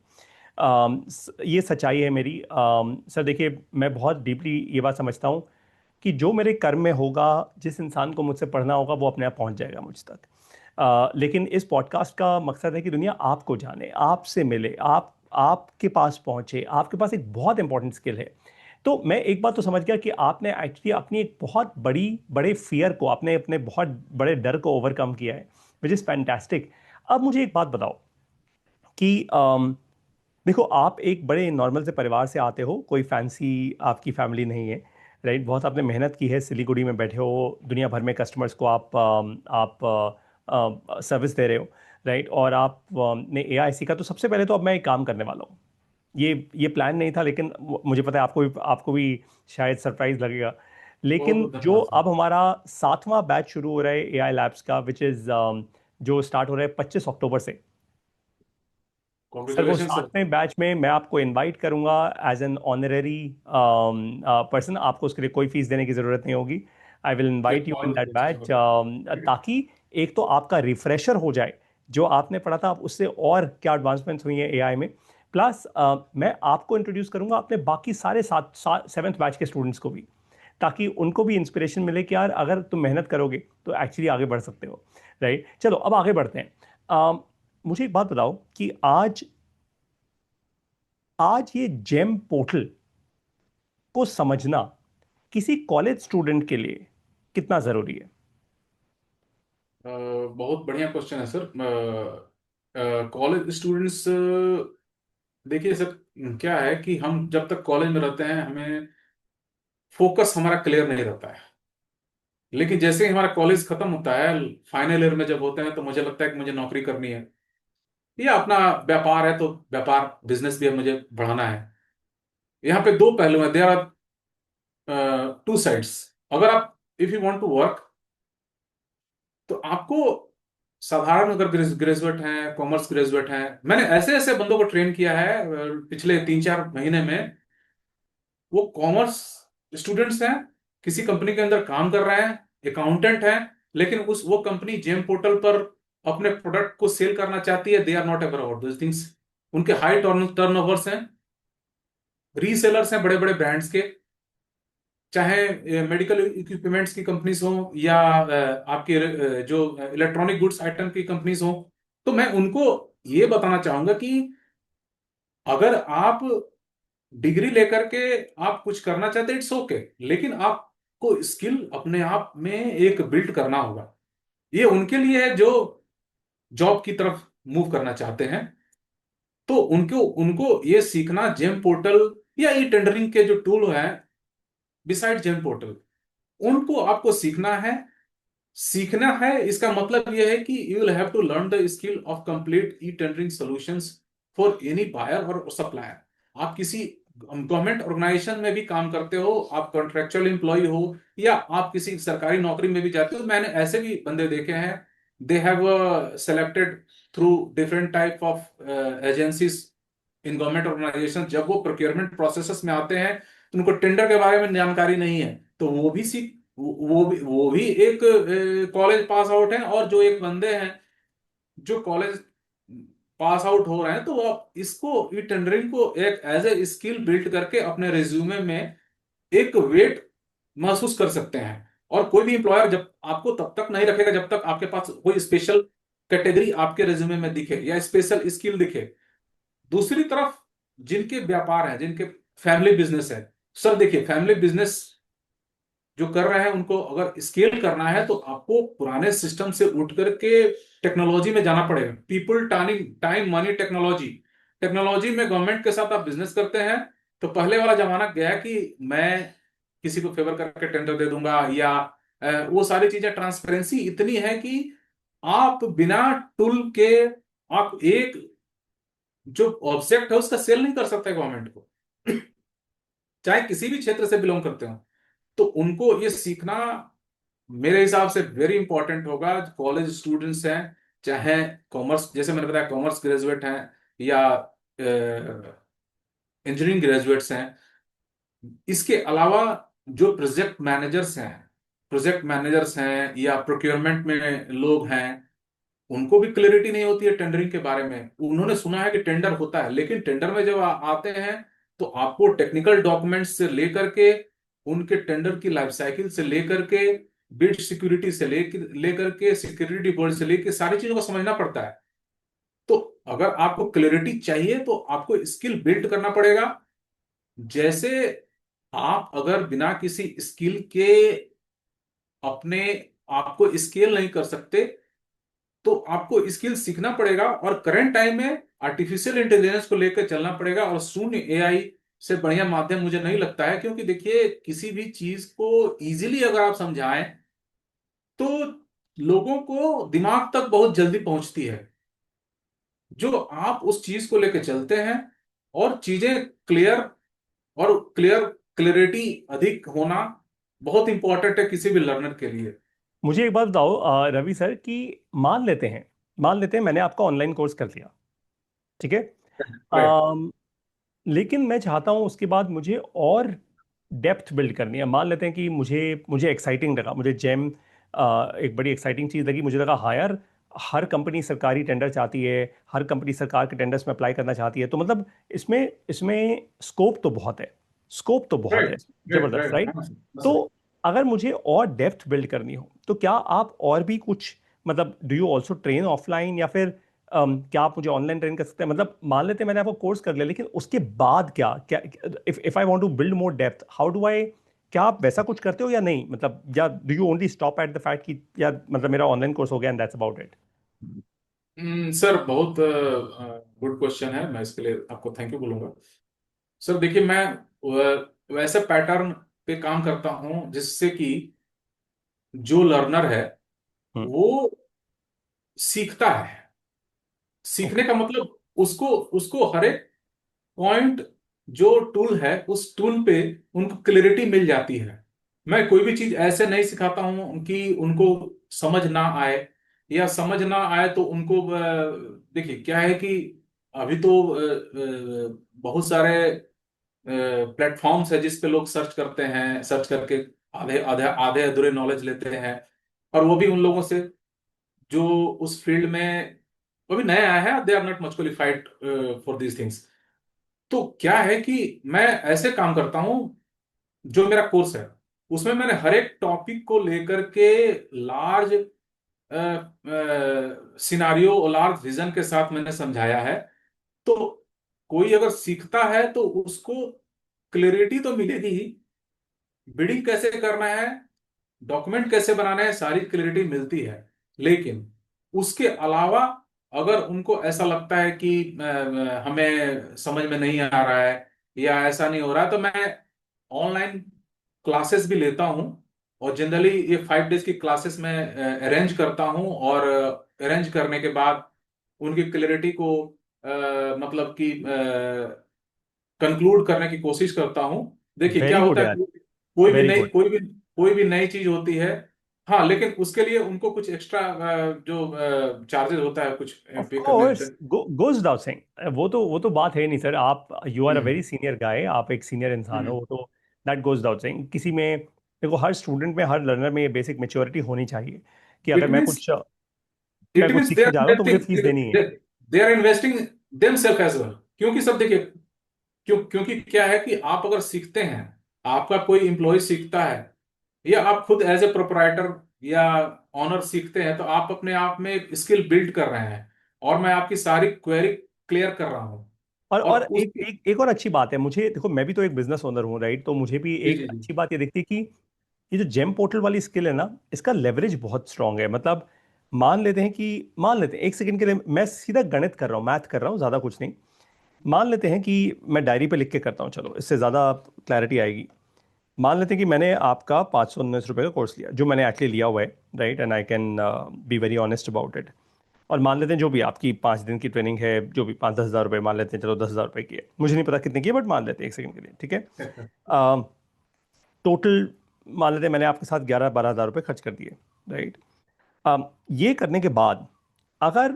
Speaker 1: ये सच्चाई है मेरी। सर देखिए, मैं बहुत डीपली ये बात समझता हूँ कि जो मेरे कर्म में होगा, जिस इंसान को मुझसे पढ़ना होगा वो अपने आप पहुंच जाएगा मुझ तक। लेकिन इस पॉडकास्ट का मकसद है कि दुनिया आपको जाने, आपसे मिले, आपके पास पहुंचे। आपके पास एक बहुत इंपॉर्टेंट स्किल है। तो मैं एक बात तो समझ गया कि आपने एक्चुअली अपनी एक बहुत बड़े फियर को, आपने अपने बहुत बड़े डर को ओवरकम किया है, विच इज़ फैंटास्टिक। अब मुझे एक बात बताओ कि देखो, आप एक बड़े नॉर्मल से परिवार से आते हो, कोई फैंसी आपकी फैमिली नहीं है, राइट? बहुत आपने मेहनत की है, सिलीगुड़ी में बैठे हो, दुनिया भर में कस्टमर्स को आप सर्विस दे रहे हो, राइट? और आप ने एआई सीखा। तो सबसे पहले तो अब मैं एक काम करने वाला हूँ। ये प्लान नहीं था, लेकिन मुझे पता है आपको भी शायद सरप्राइज लगेगा।
Speaker 2: बहुत
Speaker 1: लेकिन
Speaker 2: बहुत
Speaker 1: जो
Speaker 2: धन्यवाद सर।
Speaker 1: अब हमारा 7वां बैच शुरू हो रहा है एआई लैब्स का, विच इज़ जो स्टार्ट हो रहा है 25 अक्टूबर से। सर वो
Speaker 2: कॉन्ग्रेचुलेशन सर।
Speaker 1: 7वें बैच में मैं आपको इनवाइट करूंगा एज एन ऑनररी पर्सन। आपको उसके लिए कोई फीस देने की ज़रूरत नहीं होगी। I will invite you in
Speaker 2: बहुत
Speaker 1: दैट
Speaker 2: बहुत अच्छा
Speaker 1: बैच,
Speaker 2: लगा।
Speaker 1: ताकि एक तो आपका रिफ्रेशर हो जाए, जो आपने पढ़ा था, आप उससे और क्या एडवांसमेंट्स हुई हैं एआई में। प्लस मैं आपको इंट्रोड्यूस करूंगा अपने बाकी सारे 7वेंथ बैच के स्टूडेंट्स को भी, ताकि उनको भी इंस्पिरेशन मिले कि यार अगर तुम मेहनत करोगे तो एक्चुअली आगे बढ़ सकते हो, राइट? चलो अब आगे बढ़ते हैं। मुझे एक बात बताओ कि आज आज ये जेम पोर्टल को समझना किसी कॉलेज स्टूडेंट के लिए कितना जरूरी है?
Speaker 2: बहुत बढ़िया क्वेश्चन है सर। कॉलेज स्टूडेंट्स, देखिए सर, क्या है कि हम जब तक कॉलेज में रहते हैं हमें फोकस हमारा क्लियर नहीं रहता है। लेकिन जैसे ही हमारा कॉलेज खत्म होता है, फाइनल ईयर में जब होते हैं, तो मुझे लगता है कि मुझे नौकरी करनी है या अपना व्यापार है तो व्यापार बिजनेस भी अब मुझे बढ़ाना है। यहाँ पे दो पहलू हैं, देयर आर टू साइड्स। अगर आप, if you want to work, तो आपको साधारण, अगर ग्रेजुएट हैं, कॉमर्स ग्रेजुएट हैं, मैंने ऐसे ऐसे बंदों को ट्रेन किया है पिछले 3-4 महीने में। वो कॉमर्स स्टूडेंट्स हैं, किसी कंपनी के अंदर काम कर रहे हैं, अकाउंटेंट हैं, लेकिन उस वो कंपनी जेम पोर्टल पर अपने प्रोडक्ट को सेल करना चाहती है। They are not ever about this things. उनके हाई टर्नओवर्स हैं, रीसेलर्स हैं बड़े बड़े ब्रांड्स के, चाहे मेडिकल इक्विपमेंट्स की कंपनीज हो या आपके जो इलेक्ट्रॉनिक गुड्स आइटम की कंपनीज हो। तो मैं उनको ये बताना चाहूंगा कि अगर आप डिग्री लेकर के आप कुछ करना चाहते हैं, इट्स ओके, लेकिन आपको स्किल अपने आप में एक बिल्ड करना होगा। ये उनके लिए है जो जॉब की तरफ मूव करना चाहते हैं। तो उनको उनको ये सीखना, जेम पोर्टल या ई टेंडरिंग के जो टूल हैं बिसाइड जेम पोर्टल, उनको आपको सीखना है। सीखना है इसका मतलब यह है कि you will have to learn the skill of complete e tendering solutions for any buyer और सप्लायर। आप किसी गवर्नमेंट ऑर्गेनाइजेशन में भी काम करते हो, आप कॉन्ट्रेक्चुअल एम्प्लॉय हो, या आप किसी सरकारी नौकरी में भी जाते हो। मैंने ऐसे भी बंदे देखे हैं, they have selected through different type of agencies in government organisation. जब वो प्रोक्योरमेंट प्रोसेसेस में आते हैं तो उनको टेंडर के बारे में जानकारी नहीं है, तो वो भी सीख, वो भी एक कॉलेज पास आउट है। और जो एक बंदे हैं जो कॉलेज पास आउट हो रहे हैं, तो वो इसको, ई टेंडरिंग को एक एज ए स्किल बिल्ड करके अपने रिज्यूमे में एक वेट महसूस कर सकते हैं। और कोई भी एम्प्लॉयर जब आपको तब तक नहीं रखेगा जब तक आपके पास कोई स्पेशल कैटेगरी आपके रिज्यूमे में दिखे या स्पेशल स्किल दिखे। दूसरी तरफ जिनके व्यापार है, जिनके फैमिली बिजनेस है, सर देखिए, फैमिली बिजनेस जो कर रहे हैं उनको अगर स्केल करना है तो आपको पुराने सिस्टम से उठ करके टेक्नोलॉजी में जाना पड़ेगा। People, time, time money, technology. Technology में गवर्नमेंट के साथ आप बिजनेस करते हैं, तो पहले वाला जमाना गया कि मैं किसी को फेवर करके टेंडर दे दूंगा, या वो सारी चीजें, ट्रांसपेरेंसी इतनी है कि आप बिना टूल के आप एक जो ऑब्जेक्ट है उसका सेल नहीं कर सकते गवर्नमेंट को, चाहे किसी भी क्षेत्र से बिलोंग करते हो। तो उनको ये सीखना मेरे हिसाब से वेरी इंपॉर्टेंट होगा। कॉलेज स्टूडेंट्स हैं, चाहे कॉमर्स, जैसे मैंने बताया, कॉमर्स ग्रेजुएट हैं या इंजीनियरिंग ग्रेजुएट्स हैं। इसके अलावा जो प्रोजेक्ट मैनेजर्स हैं या प्रोक्योरमेंट में लोग हैं, उनको भी क्लैरिटी नहीं होती है टेंडरिंग के बारे में। उन्होंने सुना है कि टेंडर होता है, लेकिन टेंडर में जब आते हैं तो आपको टेक्निकल डॉक्यूमेंट्स से लेकर के, उनके टेंडर की लाइफ साइकिल से लेकर के, बिड सिक्योरिटी से लेकर लेकर के सिक्योरिटी बोर्ड से लेकर सारी चीजों को समझना पड़ता है। तो अगर आपको क्लैरिटी चाहिए तो आपको स्किल बिल्ड करना पड़ेगा। जैसे आप अगर बिना किसी स्किल के अपने आप को स्केल नहीं कर सकते, तो आपको स्किल सीखना पड़ेगा। और करंट टाइम में आर्टिफिशियल इंटेलिजेंस को लेकर चलना पड़ेगा, और शून्य एआई से बढ़िया माध्यम मुझे नहीं लगता है। क्योंकि देखिए, किसी भी चीज को इजीली अगर आप समझाएं तो लोगों को दिमाग तक बहुत जल्दी पहुंचती है। जो आप उस चीज को लेकर चलते हैं और चीजें क्लियर, और क्लियरिटी अधिक होना बहुत इंपॉर्टेंट है किसी भी लर्नर के लिए।
Speaker 1: मुझे एक बात बताओ रवि सर कि मान लेते हैं मैंने आपका ऑनलाइन कोर्स कर लिया, ठीक है।
Speaker 2: राइट।
Speaker 1: लेकिन मैं चाहता हूं उसके बाद मुझे और डेप्थ बिल्ड करनी है। मान लेते हैं कि मुझे मुझे एक्साइटिंग लगा, मुझे जेम एक बड़ी एक्साइटिंग चीज़ लगी। मुझे लगा हाँ यार, हर कंपनी सरकारी टेंडर चाहती है, हर कंपनी सरकार के टेंडर्स में अप्लाई करना चाहती है, तो मतलब इसमें इसमें स्कोप तो बहुत है, स्कोप तो बहुत है,
Speaker 2: राइट। राइट।
Speaker 1: जबरदस्त,
Speaker 2: राइट।
Speaker 1: राइट।
Speaker 2: हाँ सर, हाँ
Speaker 1: तो
Speaker 2: सर।
Speaker 1: अगर मुझे और डेप्थ बिल्ड करनी हो तो क्या आप और भी कुछ, मतलब do you also train offline, या फिर क्या आप मुझे ऑनलाइन ट्रेन कर सकते हैं? मतलब मान लेते हैं मैंने आपको कोर्स कर लिया, लेकिन उसके बाद क्या क्या, if I want to build more depth, how do I, क्या आप वैसा कुछ करते हो या नहीं? मतलब या do you only stop at the fact कि या मतलब मेरा ऑनलाइन कोर्स हो गया and that's about it?
Speaker 2: Sir, बहुत गुड क्वेश्चन है। मैं इसके लिए आपको थैंक यू बोलूंगा। सर देखिए, मैं वैसे पैटर्न पे काम करता हूं जिससे कि जो लर्नर है
Speaker 1: हम्म।
Speaker 2: वो सीखता है। सीखने
Speaker 1: ओके।
Speaker 2: का मतलब उसको उसको हर एक पॉइंट, जो टूल है उस टूल पे उनको क्लैरिटी मिल जाती है। मैं कोई भी चीज ऐसे नहीं सिखाता हूं कि उनको समझ ना आए, या समझ ना आए तो उनको देखिए क्या है कि अभी तो बहुत सारे प्लेटफॉर्म्स है जिस पे लोग सर्च करते हैं, सर्च करके आधे आधे आधे अधूरे नॉलेज लेते हैं। और वो भी उन लोगों से जो उस फील्ड में वो भी नए आए हैं, they are not much qualified for these things. तो क्या है कि मैं ऐसे काम करता हूं, जो मेरा कोर्स है उसमें मैंने हर एक टॉपिक को लेकर के लार्ज सिनारियो और लार्ज विजन के साथ मैंने समझाया है। तो कोई अगर सीखता है तो उसको क्लैरिटी तो मिलेगी ही, बिडिंग कैसे करना है, डॉक्यूमेंट कैसे बनाना है, सारी क्लैरिटी मिलती है। लेकिन उसके अलावा अगर उनको ऐसा लगता है कि हमें समझ में नहीं आ रहा है या ऐसा नहीं हो रहा है, तो मैं ऑनलाइन क्लासेस भी लेता हूं। और जनरली ये 5 डेज की क्लासेस में अरेंज करता हूं, और अरेंज करने के बाद उनकी क्लैरिटी को मतलब कि कंक्लूड करने की कोशिश करता हूं। देखिए क्या
Speaker 1: वेरी गुड
Speaker 2: होता है,
Speaker 1: यार,
Speaker 2: कोई भी
Speaker 1: वेरी
Speaker 2: नई
Speaker 1: गुड।
Speaker 2: कोई भी नई चीज होती है। हाँ, लेकिन उसके लिए उनको कुछ एक्स्ट्रा जो चार्जेस होता है कुछ
Speaker 1: ऑफ
Speaker 2: पे करने होते
Speaker 1: कोर्स,
Speaker 2: हैं।
Speaker 1: गोज विदाउट सेइंग, वो तो बात है नहीं सर। आप, you are a very
Speaker 2: hmm.
Speaker 1: Senior guy, आप एक सीनियर इंसान हो,
Speaker 2: हम्म।
Speaker 1: वो तो दैट गोज विदाउट सेइंग। किसी में देखो, हर स्टूडेंट में, हर लर्नर में ये बेसिक मेच्योरिटी होनी चाहिए कि अगर
Speaker 2: इट मीन्स
Speaker 1: मैं
Speaker 2: इट
Speaker 1: कुछ
Speaker 2: मीन्स दे
Speaker 1: सीखने
Speaker 2: आर
Speaker 1: जा रहा हूँ तो मुझे फीस देनी है।
Speaker 2: Investing, they are investing themselves as well. क्योंकि सब देखिए, क्योंकि क्या है कि आप अगर सीखते हैं, आपका कोई एम्प्लॉय सीखता है, या आप खुद एज ए प्रोपराइटर या ऑनर सीखते हैं, तो आप अपने आप में एक स्किल बिल्ड कर रहे हैं। और मैं आपकी सारी क्वेरी क्लियर कर रहा हूं। और
Speaker 1: और
Speaker 2: उस
Speaker 1: एक और अच्छी बात है, मुझे देखो, मैं भी तो एक बिजनेस ओनर हूँ, राइट? तो मुझे भी
Speaker 2: जी
Speaker 1: एक
Speaker 2: जी जी।
Speaker 1: अच्छी बात ये दिखती है कि ये जो जेम पोर्टल वाली स्किल है ना, इसका लेवरेज बहुत स्ट्रांग है। मतलब मान लेते हैं एक सेकंड के लिए, मैं सीधा गणित कर रहा हूँ, मैथ कर रहा हूँ, ज़्यादा कुछ नहीं। मान लेते हैं कि मैं डायरी पे लिख के करता हूँ, चलो इससे ज़्यादा क्लैरिटी आएगी। मान लेते हैं कि मैंने आपका 519 रुपये का कोर्स लिया, जो मैंने एक्चुअली लिया हुआ है, right, and I can be very honest about it. और मान लेते हैं जो भी आपकी 5 दिन की ट्रेनिंग है, जो भी 5-10 हज़ार रुपये मान लेते हैं, चलो 10 हज़ार रुपये की है, मुझे नहीं पता कितने की है, बट मान लेते हैं एक सेकंड के लिए, ठीक है। टोटल मान लेते हैं मैंने आपके साथ 11-12 हज़ार रुपये खर्च कर दिए, राइट। ये करने के बाद अगर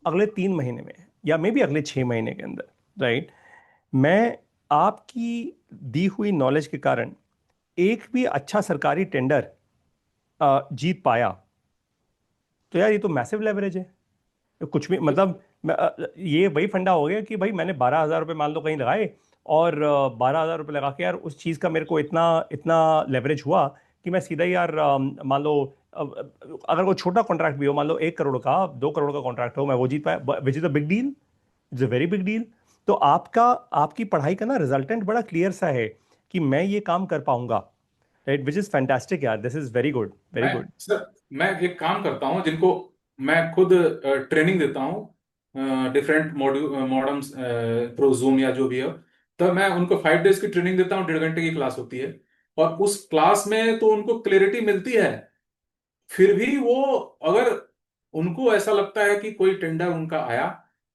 Speaker 1: अगले 3 महीने में, या मे बी अगले 6 महीने के अंदर, राइट, मैं आपकी दी हुई नॉलेज के कारण एक भी अच्छा सरकारी टेंडर जीत पाया, तो यार ये तो मैसिव लेवरेज है। कुछ भी मतलब ये वही फंडा हो गया कि भाई मैंने 12,000 रुपये मान लो कहीं लगाए, और 12,000 रुपये लगा के यार उस चीज़ का मेरे को इतना इतना लेवरेज हुआ कि मैं सीधा ही यार मान लो अगर कोई छोटा कॉन्ट्रैक्ट भी हो, मान लो 1 करोड़ का 2 करोड़ का कॉन्ट्रैक्ट हो, मैं वो जीत पाया, which is a big deal, it's a very big deal. तो आपका आपकी पढ़ाई का ना रिजल्टेंट बड़ा क्लियर सा है कि मैं ये काम कर पाऊंगा, राइट, विच इज़ फैंटास्टिक यार, this is very good, very
Speaker 2: मैं
Speaker 1: गुड।
Speaker 2: सर मैं एक काम करता हूँ जिनको मैं खुद ट्रेनिंग देता हूँ डिफरेंट मॉडर्न्स थ्रू जूम या जो भी है। तो मैं उनको 5 डेज की ट्रेनिंग देता हूँ, 1.5 घंटे की क्लास होती है। और उस क्लास में तो उनको क्लैरिटी मिलती है। फिर भी वो, अगर उनको ऐसा लगता है कि कोई टेंडर उनका आया,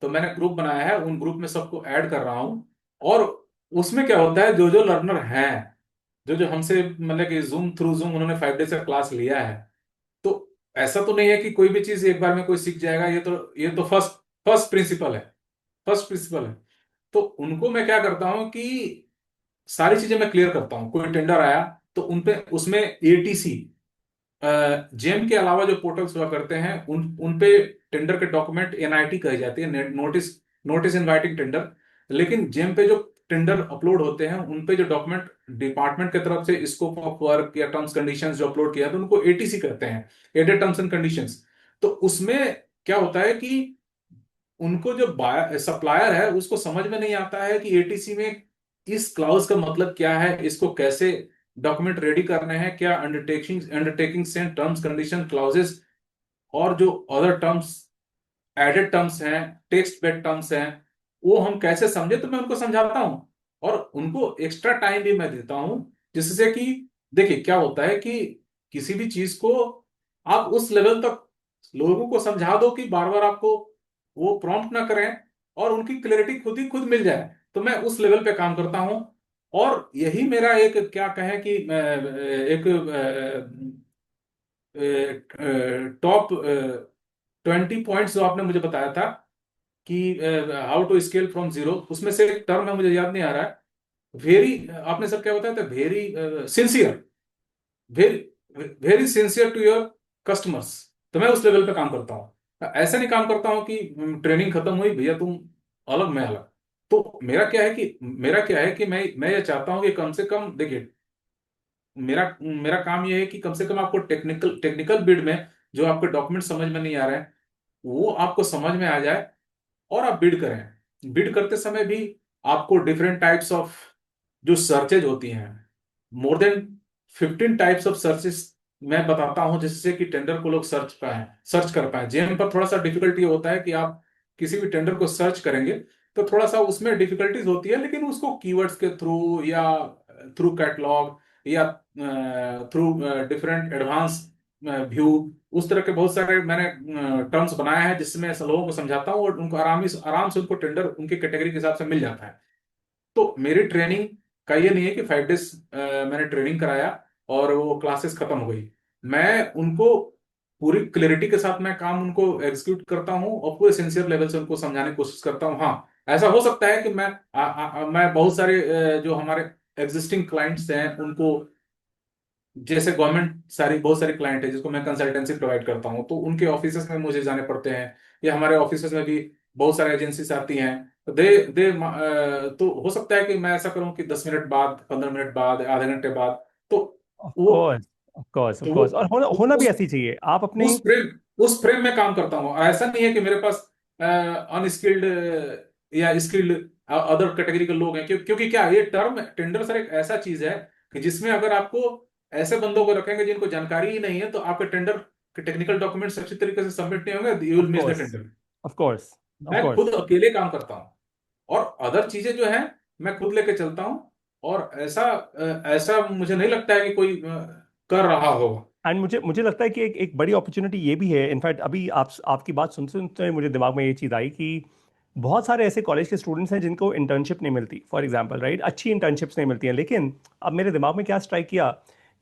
Speaker 2: तो मैंने ग्रुप बनाया है, उन ग्रुप में सबको ऐड कर रहा हूँ। और उसमें क्या होता है, जो जो लर्नर हैं, जो जो हमसे मतलब कि जूम थ्रू जूम उन्होंने 5 डेज का क्लास लिया है, तो ऐसा तो नहीं है कि कोई भी चीज एक बार में कोई सीख जाएगा। ये तो फर्स्ट फर्स्ट प्रिंसिपल है, फर्स्ट प्रिंसिपल है। तो उनको मैं क्या करता हूं कि सारी चीजें मैं क्लियर करता हूं। कोई टेंडर आया तो उनपे उसमें एटीसी, जेम के अलावा जो पोर्टल्स हुआ करते हैं, उन पे टेंडर के डॉक्यूमेंट एनआईटी कही जाती है, नोटिस नोटिस इनवाइटिंग टेंडर। लेकिन जेम पे जो टेंडर अपलोड होते हैं, उन पे जो डॉक्यूमेंट डिपार्टमेंट की तरफ से स्कोप ऑफ वर्क या टर्म्स कंडीशंस जो अपलोड किया, तो उनको एटीसी कहते हैं, एडेड टर्म्स एंड कंडीशंस। तो उसमें क्या होता है कि उनको जो सप्लायर है उसको समझ में नहीं आता है कि एटीसी में इस क्लाउज का मतलब क्या है, इसको कैसे डॉक्यूमेंट रेडी करने हैं, क्या undertakings and terms condition clauses और जो अदर टर्म्स, एडेड टर्म्स हैं, टेक्स्ट बेस्ड टर्म्स हैं, वो हम कैसे समझे। तो मैं उनको समझाता हूं और उनको एक्स्ट्रा टाइम भी मैं देता हूं, जिससे कि देखिए क्या होता है कि किसी भी चीज को आप उस लेवल तक लोगों को समझा दो कि बार बार आपको वो प्रॉम्प्ट ना करें और उनकी क्लैरिटी खुद ही खुद मिल जाए। तो मैं उस लेवल पे काम करता हूं। और यही मेरा एक क्या कहें कि एक टॉप 20 पॉइंट्स जो आपने मुझे बताया था कि how to scale from zero, उसमें से एक टर्म है, मुझे याद नहीं आ रहा है। वेरी, आपने सर क्या बताया था, very sincere, very very sincere to your customers. तो मैं उस लेवल पे काम करता हूँ। ऐसा नहीं काम करता हूँ कि ट्रेनिंग खत्म हुई भैया तुम अलग मैं अलग। तो मेरा क्या है कि मैं ये चाहता हूँ कि कम से कम देखिए, मेरा मेरा काम ये है कि कम से कम आपको टेक्निकल टेक्निकल बिड में जो आपके डॉक्यूमेंट समझ में नहीं आ रहे हैं, वो आपको समझ में आ जाए और आप बिड करें। बिड करते समय भी आपको डिफरेंट टाइप्स ऑफ जो सर्चेज होती हैं, more than 15 types of searches मैं बताता हूं, जिससे कि टेंडर को लोग सर्च कर पाए। जेम पर थोड़ा सा डिफिकल्टी होता है कि आप किसी भी टेंडर को सर्च करेंगे तो थोड़ा सा उसमें डिफिकल्टीज होती है, लेकिन उसको कीवर्ड्स के थ्रू या थ्रू कैटलॉग या थ्रू डिफरेंट एडवांस व्यू, उस तरह के बहुत सारे मैंने टर्म्स बनाए हैं, जिसमें लोगों को समझाता हूँ और उनको आराम से उनको टेंडर उनके कैटेगरी के हिसाब से मिल जाता है। तो मेरी ट्रेनिंग का ये नहीं है कि 5 डेज मैंने ट्रेनिंग कराया और वो क्लासेस खत्म हो गई। मैं उनको पूरी क्लैरिटी के साथ मैं काम उनको एग्जीक्यूट करता हूँ और पूरे सिंसियर लेवल से उनको समझाने की कोशिश करता हूँ। हाँ, ऐसा हो सकता है कि मैं बहुत सारे जो हमारे एग्जिस्टिंग क्लाइंट्स हैं उनको, जैसे गवर्नमेंट सारी बहुत सारी क्लाइंट है जिसको मैं कंसल्टेंसी प्रोवाइड करता हूँ, तो उनके ऑफिसेस में मुझे जाने पड़ते हैं, या हमारे ऑफिसेस में भी बहुत सारे एजेंसीज आती हैं। तो तो हो सकता है कि मैं ऐसा करूं कि 10 मिनट बाद, 15 मिनट बाद, आधे घंटे बाद, तो
Speaker 1: ऑफ
Speaker 2: वो
Speaker 1: कोर्स, ऑफ कोर्स, ऑफ
Speaker 2: तो
Speaker 1: कोर्स, और होना भी
Speaker 2: उस
Speaker 1: ऐसी चाहिए आप अपने।
Speaker 2: उस फ्रेम में काम करता हूँ। और ऐसा नहीं है कि मेरे पास अनस्किल्ड या स्किल्ड अदर कैटेगरी के लोग हैं, क्योंकि क्या ये टर्म टेंडर सर एक ऐसा चीज है कि जिसमें अगर आपको ऐसे बंदों को रखेंगे जिनको जानकारी ही नहीं है, तो आपके टेंडर के टेक्निकल डॉक्यूमेंट्स अच्छी तरीके से सबमिट नहीं होंगे, you
Speaker 1: of
Speaker 2: will miss the
Speaker 1: course,
Speaker 2: tender.
Speaker 1: Of course, of
Speaker 2: मैं
Speaker 1: कोर्स।
Speaker 2: खुद अकेले काम करता हूँ और अदर चीजें जो है मैं खुद लेके चलता हूँ। और ऐसा मुझे नहीं लगता है कि कोई कर रहा होगा।
Speaker 1: एंड मुझे मुझे लगता है कि एक बड़ी अपॉर्चुनिटी ये भी है, इनफैक्ट अभी आपकी बात सुनते सुनते मुझे दिमाग में ये चीज़ आई कि बहुत सारे ऐसे कॉलेज के स्टूडेंट्स हैं जिनको इंटर्नशिप नहीं मिलती, फॉर एग्जांपल, राइट, अच्छी इंटर्नशिप्स नहीं मिलती हैं। लेकिन अब मेरे दिमाग में क्या स्ट्राइक किया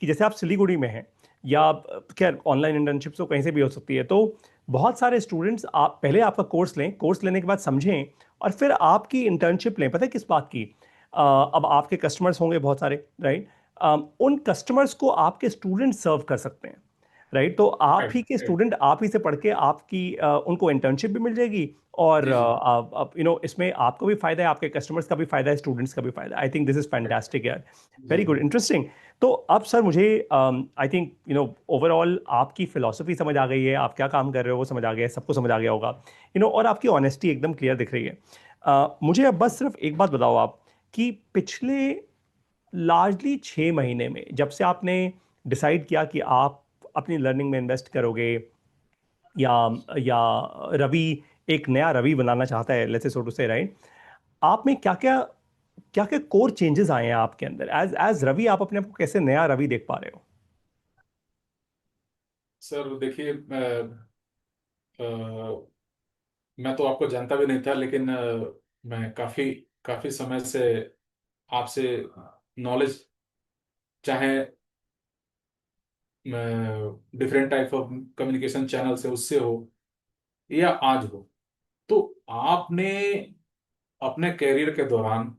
Speaker 1: कि जैसे आप सिलीगुड़ी में हैं, या खैर ऑनलाइन इंटर्नशिप्स तो कहीं से भी हो सकती है, तो बहुत सारे स्टूडेंट्स आप पहले आपका कोर्स लें, कोर्स लेने के बाद समझें, और फिर आपकी इंटर्नशिप लें, पता है किस बात की? अब आपके कस्टमर्स होंगे बहुत सारे, राइट? उन कस्टमर्स को आपके स्टूडेंट सर्व कर सकते हैं, राइट? तो आप
Speaker 2: राइट
Speaker 1: ही के
Speaker 2: राइट।
Speaker 1: स्टूडेंट आप ही से पढ़ के आपकी उनको इंटर्नशिप भी मिल जाएगी, और
Speaker 2: जी जी।
Speaker 1: इसमें आपको भी फायदा है, आपके कस्टमर्स का भी फायदा है, स्टूडेंट्स का भी फायदा है। I think this is
Speaker 2: right.
Speaker 1: Fantastic यार।
Speaker 2: जी
Speaker 1: वेरी गुड,
Speaker 2: जी।
Speaker 1: इंटरेस्टिंग। तो अब सर मुझे आई थिंक ओवरऑल आपकी फिलॉसफी समझ आ गई है, आप क्या काम कर रहे हो वो समझ आ गया है, सबको समझ आ गया होगा, और आपकी ऑनेस्टी एकदम क्लियर दिख रही है। मुझे अब बस सिर्फ एक बात बताओ आप, कि पिछले लार्जली 6 महीने में जब से आपने डिसाइड किया कि आप अपनी लर्निंग में इन्वेस्ट करोगे, या या रवि एक नया रवि बनाना चाहता है, लेट्स से सो टू से, राइट? आप में क्या क्या कोर चेंजेस आए हैं आपके अंदर एज एज रवि? आप अपने आप को कैसे नया रवि देख पा रहे हो?
Speaker 2: सर देखिए, मैं तो आपको जानता भी नहीं था, लेकिन मैं काफी काफी समय से आपसे नॉलेज, चाहे different type of communication channel से उससे हो या आज हो, तो आपने अपने कैरियर के दौरान,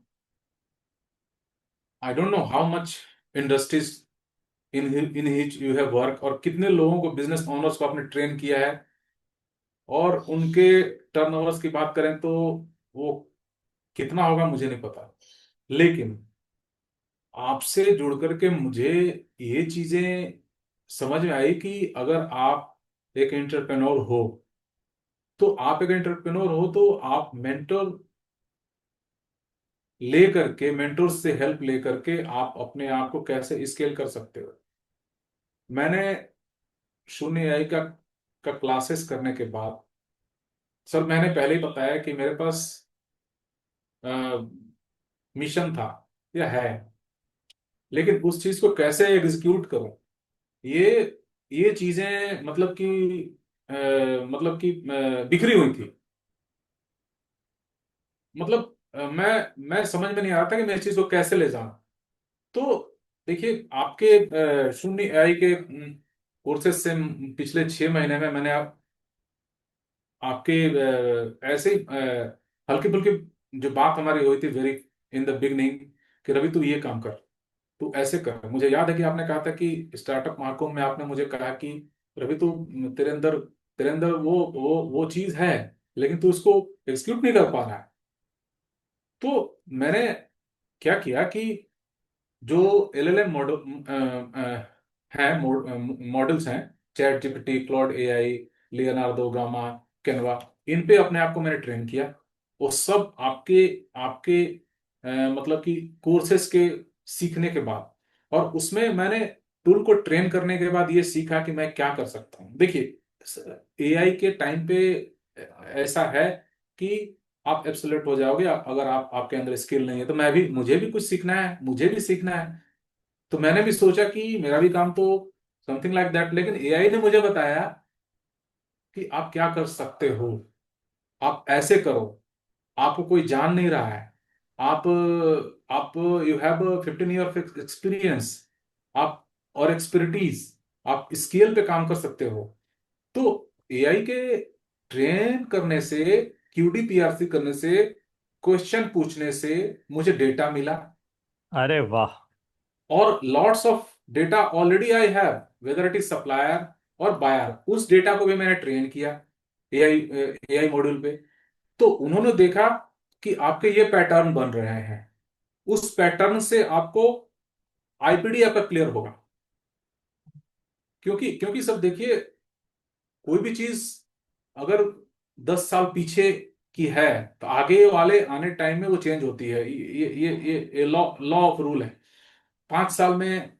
Speaker 2: I don't know how much industries in hitch you have work, और कितने लोगों को, बिजनेस ओनर्स को आपने ट्रेन किया है, और उनके टर्नओवर्स की बात करें तो वो कितना होगा मुझे नहीं पता। लेकिन आपसे जुड़ करके मुझे ये चीजें समझ में आई कि अगर आप एक एंटरप्रेन्योर हो, तो आप एक एंटरप्रेन्योर हो तो आप मेंटर ले करके, मेंटोर से हेल्प ले करके आप अपने आप को कैसे स्केल कर सकते हो। मैंने शून्य एआई का क्लासेस करने के बाद, सर मैंने पहले ही बताया कि मेरे पास मिशन था या है, लेकिन उस चीज को कैसे एग्जीक्यूट करूं, ये ये चीजें मतलब कि अ, बिखरी हुई थी। मतलब मैं समझ में नहीं आ रहा था कि मैं इस चीज को कैसे ले जाऊं। तो देखिए, आपके शून्य एआई के कोर्सेज से पिछले 6 महीने में मैंने आपके ऐसे ही हल्की फुल्की जो बात हमारी हुई थी वेरी इन द बिगनिंग, कि रवि तू ये काम कर, तू ऐसे कर। मुझे याद है कि आपने कहा था कि स्टार्टअप महाकुंभ में आपने मुझे कहा कि रवि तू, तेरे अंदर वो चीज है, लेकिन तू उसको एग्जीक्यूट नहीं कर पा रहा है। तो मैंने क्या किया कि जो एलएलएम मॉडल हैं, मॉडल्स हैं, chat GPT, Claude AI, Leonardo, Gamma, Canva, इन पे अपने आप को मैंने ट्रेन किया। वो सब आपके आपके मतलब कि कोर्सेस के सीखने के बाद, और उसमें मैंने टूल को ट्रेन करने के बाद ये सीखा कि मैं क्या कर सकता हूँ। देखिए, एआई के टाइम पे ऐसा है कि आप एब्सोल्यूट हो जाओगे अगर आप, आपके अंदर स्किल नहीं है। तो मुझे भी कुछ सीखना है, मुझे भी सीखना है। तो मैंने भी सोचा कि मेरा भी काम तो समथिंग लाइक दैट, लेकिन एआई ने मुझे बताया कि आप क्या कर सकते हो, आप ऐसे करो, आपको कोई जान नहीं रहा है, आप आप you have 15 year of experience, आप और एक्सपर्टीज, आप स्केल पे काम कर सकते हो। तो एआई के ट्रेन करने से, क्यूडीपीआरसी करने से, क्वेश्चन पूछने से मुझे डेटा मिला,
Speaker 1: अरे वाह!
Speaker 2: और lots of data already I have, whether it is supplier और बायर। उस डेटा को भी मैंने ट्रेन किया एआई एआई मॉड्यूल पे। तो उन्होंने देखा कि आपके ये पैटर्न बन रहे हैं, उस पैटर्न से आपको आईपीडी आपका क्लियर होगा। क्योंकि क्योंकि सब देखिए, कोई भी चीज अगर 10 साल पीछे की है, तो आगे वाले आने टाइम में वो चेंज होती है। ये लॉ लॉ ऑफ रूल है। 5 साल में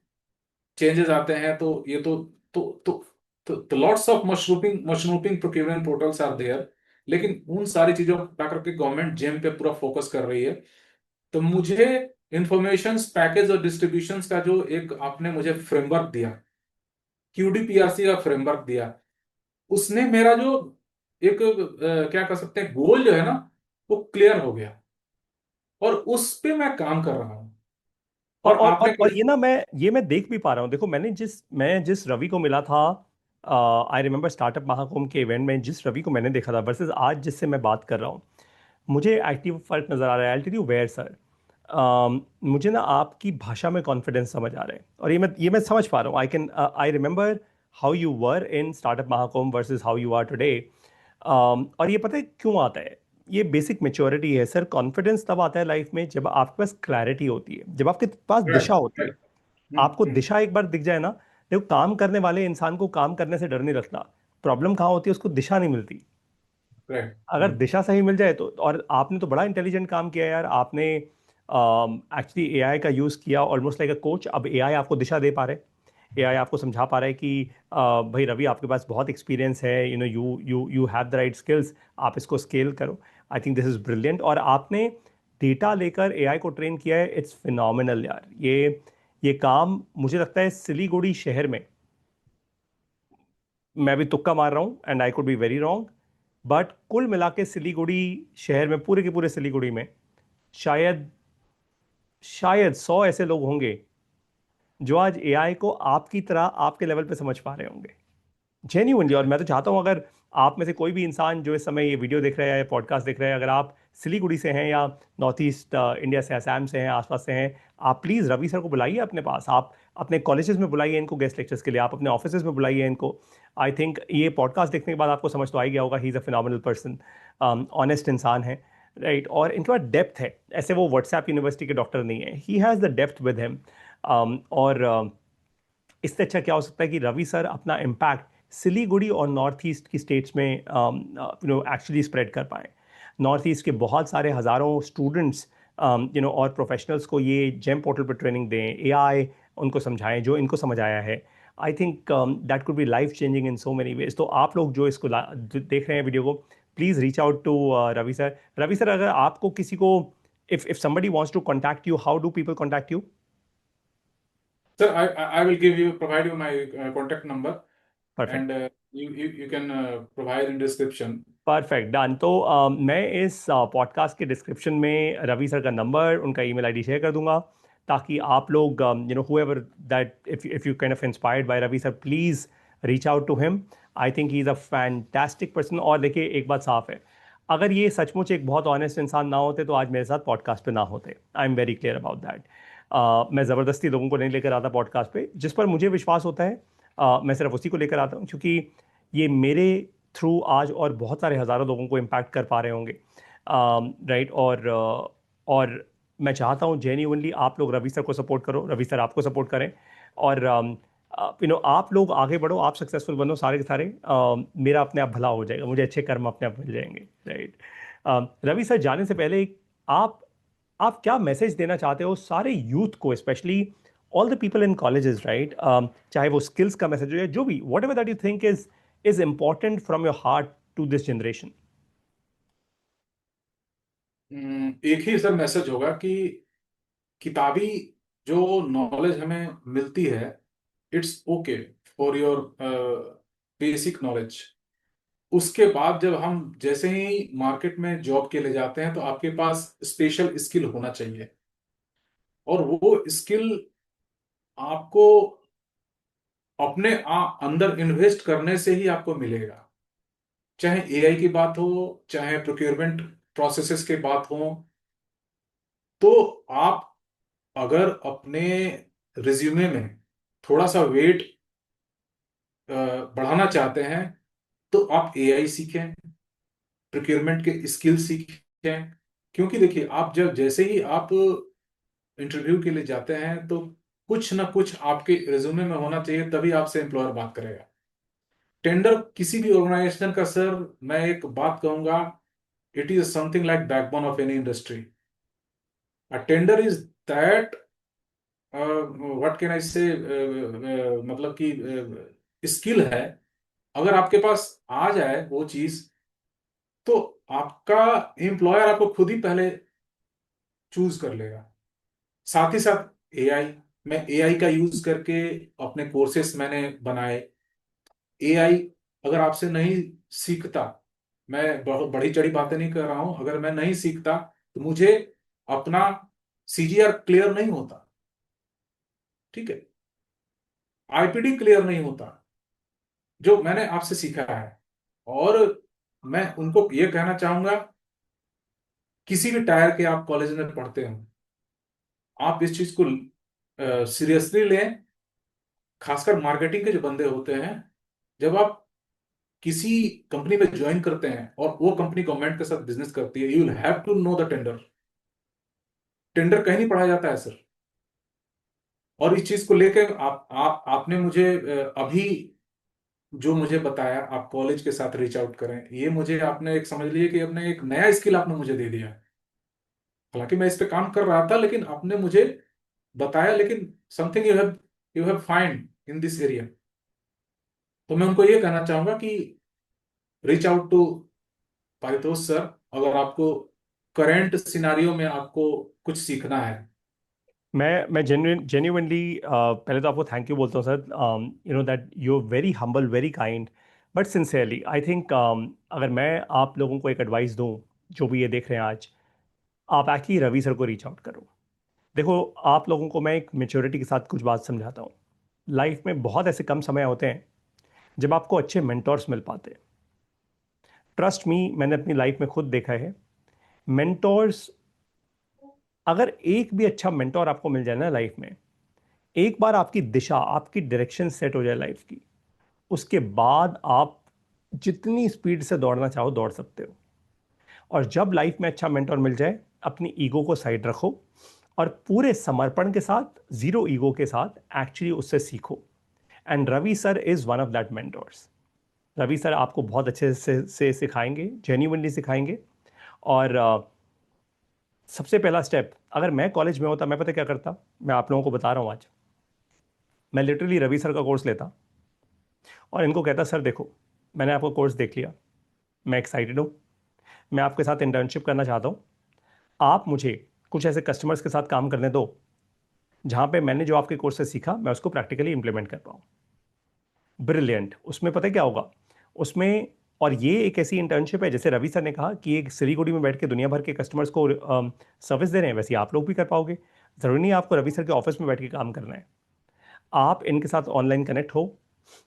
Speaker 2: चेंजेस आते हैं। तो ये तो तो तो lots of mushrooming procurement portals are there, लेकिन उन सारी चीजों को हटा करके गवर्नमेंट जेम पे पूरा फोकस कर रही है। तो मुझे इंफॉर्मेशन पैकेज और डिस्ट्रीब्यूशन का जो एक आपने मुझे फ्रेमवर्क दिया, क्यूडीपीआरसी का फ्रेमवर्क दिया, उसने मेरा जो एक क्या कर सकते हैं, गोल जो है ना, वो क्लियर हो गया, और उस पे मैं काम कर रहा हूं। और आपने
Speaker 1: और ये ना, मैं देख भी पा रहा हूँ। देखो, मैं जिस रवि को मिला था, आई रिमेम्बर स्टार्टअप महाकुंभ के इवेंट में, जिस रवि को मैंने देखा था वर्सेस आज जिससे मैं बात कर रहा हूँ, मुझे एक्टिव फर्क नजर आ रहा है। I tell you where sir. मुझे ना आपकी भाषा में कॉन्फिडेंस समझ आ रहा है, और ये मैं समझ पा रहा हूँ। I remember how you were in startup Mahakumbh versus how you are today. और ये पता है क्यों आता है? ये बेसिक मेच्योरिटी है सर। कॉन्फिडेंस तब आता है लाइफ में जब आपके पास क्लैरिटी होती है, जब आपके पास दिशा
Speaker 2: राइट,
Speaker 1: होती है।
Speaker 2: राइट।
Speaker 1: आपको दिशा एक बार दिख जाए ना, देखो काम करने वाले इंसान को काम करने से डर नहीं लगता। प्रॉब्लम कहाँ होती है? उसको दिशा नहीं मिलती।
Speaker 2: राइट।
Speaker 1: अगर दिशा सही मिल जाए तो। और आपने तो बड़ा इंटेलिजेंट काम किया यार। आपने एक्चुअली एआई का यूज़ किया ऑलमोस्ट लाइक अ कोच। अब एआई आपको दिशा दे पा रहे। एआई आपको समझा पा रहा है कि भाई रवि, आपके पास बहुत एक्सपीरियंस है, you know you you you have the right skills, आप इसको स्केल करो। I think this is brilliant. और आपने डेटा लेकर एआई को ट्रेन किया है, इट्स फिनोमिनल यार। ये काम मुझे लगता है सिलीगुड़ी शहर में, मैं भी तुक्का मार रहा हूँ and I could be very wrong, but कुल मिला के सिलीगुड़ी शहर में, पूरे के पूरे सिलीगुड़ी में, शायद शायद 100 ऐसे लोग होंगे जो आज एआई को आपकी तरह आपके लेवल पे समझ पा रहे होंगे, जेन्युइनली। और मैं तो चाहता हूं, अगर आप में से कोई भी इंसान जो इस समय ये वीडियो देख रहा है या पॉडकास्ट देख रहा है, अगर आप सिलीगुड़ी से हैं या नॉर्थ ईस्ट इंडिया से, असम से हैं, आसपास से हैं, आप प्लीज़ रवि सर को बुलाइए अपने पास। आप अपने कॉलेजेस में बुलाइए इनको गेस्ट लेक्चर्स के लिए, आप अपने ऑफिसेज में बुलाइए इनको। आई थिंक ये पॉडकास्ट देखने के बाद आपको समझ तो आ ही गया होगा, ही is a phenomenal person, honest इंसान है, राइट। और इनके पास डेप्थ है। ऐसे वो व्हाट्सएप यूनिवर्सिटी के डॉक्टर नहीं है, he has the depth with him. और इससे अच्छा क्या हो सकता है कि रवि सर अपना इम्पैक्ट सिलीगुड़ी और नॉर्थ ईस्ट की स्टेट्स में एक्चुअली स्प्रेड कर पाए। नॉर्थ ईस्ट के बहुत सारे हज़ारों स्टूडेंट्स और प्रोफेशनल्स को ये जेम पोर्टल पर ट्रेनिंग दें, एआई उनको समझाएं जो इनको समझ आया है। आई think that could B life changing in so many ways. तो आप लोग जो इसको देख रहे हैं वीडियो को, please reach out to Ravi sir. Ravi sir, अगर आपको किसी को, if somebody wants to contact you, how do people contact you?
Speaker 2: Sir, I will provide you my contact number, and
Speaker 1: perfect.
Speaker 2: you can provide in description.
Speaker 1: Perfect, done. तो मैं इस podcast के description में Ravi sir का number, उनका email ID share कर दूंगा, ताकि आप लोग, whoever that, if you kind of inspired by Ravi sir, please reach out to him. I think he is a fantastic person. और देखिए, एक बात साफ है, अगर ये सचमुच एक बहुत ऑनेस्ट इंसान ना होते तो आज मेरे साथ पॉडकास्ट पे ना होते। I am very clear about that. मैं ज़बरदस्ती लोगों को नहीं लेकर आता पॉडकास्ट पे। जिस पर मुझे विश्वास होता है, मैं सिर्फ उसी को लेकर आता हूँ, क्योंकि ये मेरे थ्रू आज और बहुत सारे हज़ारों लोगों को इम्पैक्ट कर पा रहे होंगे, राइट। और मैं चाहता हूँ जेन्युइनली आप लोग रवि सर को सपोर्ट करो, रवि सर आपको सपोर्ट करें। और आप लोग आगे बढ़ो, आप सक्सेसफुल बनो, सारे के सारे। मेरा अपने आप भला हो जाएगा, मुझे अच्छे कर्म अपने आप मिल जाएंगे, राइट। रवि सर, जाने से पहले आप आप क्या मैसेज देना चाहते हो सारे यूथ को, specially all the people in colleges, right? चाहे वो स्किल्स का मैसेज हो या जो भी, whatever that you think is important from your heart to this generation.
Speaker 2: एक ही सर मैसेज होगा कि किताबी जो नॉलेज हमें मिलती है, it's okay for your basic knowledge. उसके बाद जब हम जैसे ही मार्केट में जॉब के लिए जाते हैं, तो आपके पास स्पेशल स्किल होना चाहिए, और वो स्किल आपको अपने अंदर इन्वेस्ट करने से ही आपको मिलेगा। चाहे एआई की बात हो, चाहे प्रोक्योरमेंट प्रोसेसेस की बात हो, तो आप अगर अपने रिज्यूमे में थोड़ा सा वेट बढ़ाना चाहते हैं, तो आप एआई सीखें, प्रोक्योरमेंट के स्किल सीखें। क्योंकि देखिए, आप जब जैसे ही आप इंटरव्यू के लिए जाते हैं, तो कुछ ना कुछ आपके रिज्यूमे में होना चाहिए, तभी आपसे एम्प्लॉयर बात करेगा। टेंडर किसी भी ऑर्गेनाइजेशन का, सर, मैं एक बात कहूंगा, it is something like backbone of any industry. A tender is that, what can I से, मतलब कि स्किल है। अगर आपके पास आ जाए वो चीज, तो आपका एम्प्लॉयर आपको खुद ही पहले चूज कर लेगा। साथ ही साथ एआई, मैं एआई का यूज करके अपने कोर्सेस मैंने बनाए। एआई अगर आपसे नहीं सीखता, मैं बहुत बड़ी चढ़ी बातें नहीं कर रहा हूं, अगर मैं नहीं सीखता, तो मुझे अपना सीजीआर क्लियर नहीं होता, ठीक है, आईपीडी क्लियर नहीं होता, जो मैंने आपसे सीखा है। और मैं उनको ये कहना चाहूंगा, किसी भी टायर के आप कॉलेज में पढ़ते हो, आप इस चीज को सीरियसली लें। खासकर मार्केटिंग के जो बंदे होते हैं, जब आप किसी कंपनी में ज्वाइन करते हैं और वो कंपनी गवर्नमेंट के साथ बिजनेस करती है, you will have to know the tender. Tender कहीं नहीं पढ़ाया जाता है सर। और इस चीज को लेके आपने मुझे अभी जो मुझे बताया, आप कॉलेज के साथ रीच आउट करें, ये मुझे आपने एक समझ लीजिए कि आपने एक नया स्किल आपने मुझे दे दिया। हालांकि मैं इस पे काम कर रहा था, लेकिन आपने मुझे बताया, लेकिन something you have find in this area. तो मैं उनको ये कहना चाहूंगा कि reach out to Paritosh sir, अगर आपको करेंट सिनारियो में आपको कुछ सीखना है।
Speaker 1: मैं जेन्युइनली पहले तो आपको थैंक यू बोलता हूँ sir. You know that you very humble, very kind, but sincerely I think अगर मैं आप लोगों को एक एडवाइस दूं, जो भी ये देख रहे हैं आज, आप एक्चुअली रवि सर को रीच आउट करो। देखो, आप लोगों को मैं एक मेच्योरिटी के साथ कुछ बात समझाता हूँ। लाइफ में बहुत ऐसे कम समय होते हैं जब आपको अच्छे मेंटोर्स मिल पाते हैं। ट्रस्ट मी, मैंने अपनी लाइफ में खुद देखा है। मेंटोर्स, अगर एक भी अच्छा मेंटोर आपको मिल जाए ना लाइफ में, एक बार आपकी दिशा, आपकी डायरेक्शन सेट हो जाए लाइफ की, उसके बाद आप जितनी स्पीड से दौड़ना चाहो दौड़ सकते हो। और जब लाइफ में अच्छा मेंटोर मिल जाए, अपनी ईगो को साइड रखो और पूरे समर्पण के साथ, जीरो ईगो के साथ एक्चुअली उससे सीखो। And Ravi sir is one of that mentors. Ravi sir आपको बहुत अच्छे से सिखाएंगे, जेन्युइनली सिखाएंगे। और सबसे पहला स्टेप, अगर मैं कॉलेज में होता, मैं पता क्या करता, मैं आप लोगों को बता रहा हूँ आज, मैं लिटरली रवि सर का कोर्स लेता और इनको कहता, सर देखो, मैंने आपका कोर्स देख लिया, मैं एक्साइटेड हूँ, मैं आपके साथ इंटर्नशिप करना चाहता हूँ, आप मुझे कुछ ऐसे कस्टमर्स के साथ काम करने दो जहाँ पे मैंने जो आपके कोर्स से सीखा मैं उसको प्रैक्टिकली इंप्लीमेंट कर पाऊँ। ब्रिलियंट। उसमें पता है क्या होगा उसमें? और ये एक ऐसी इंटर्नशिप है, जैसे रवि सर ने कहा कि एक सिलीगुड़ी में बैठ के दुनिया भर के कस्टमर्स को सर्विस दे रहे हैं, वैसे ही आप लोग भी कर पाओगे। ज़रूरी नहीं है आपको रवि सर के ऑफिस में बैठ के काम करना है। आप इनके साथ ऑनलाइन कनेक्ट हो,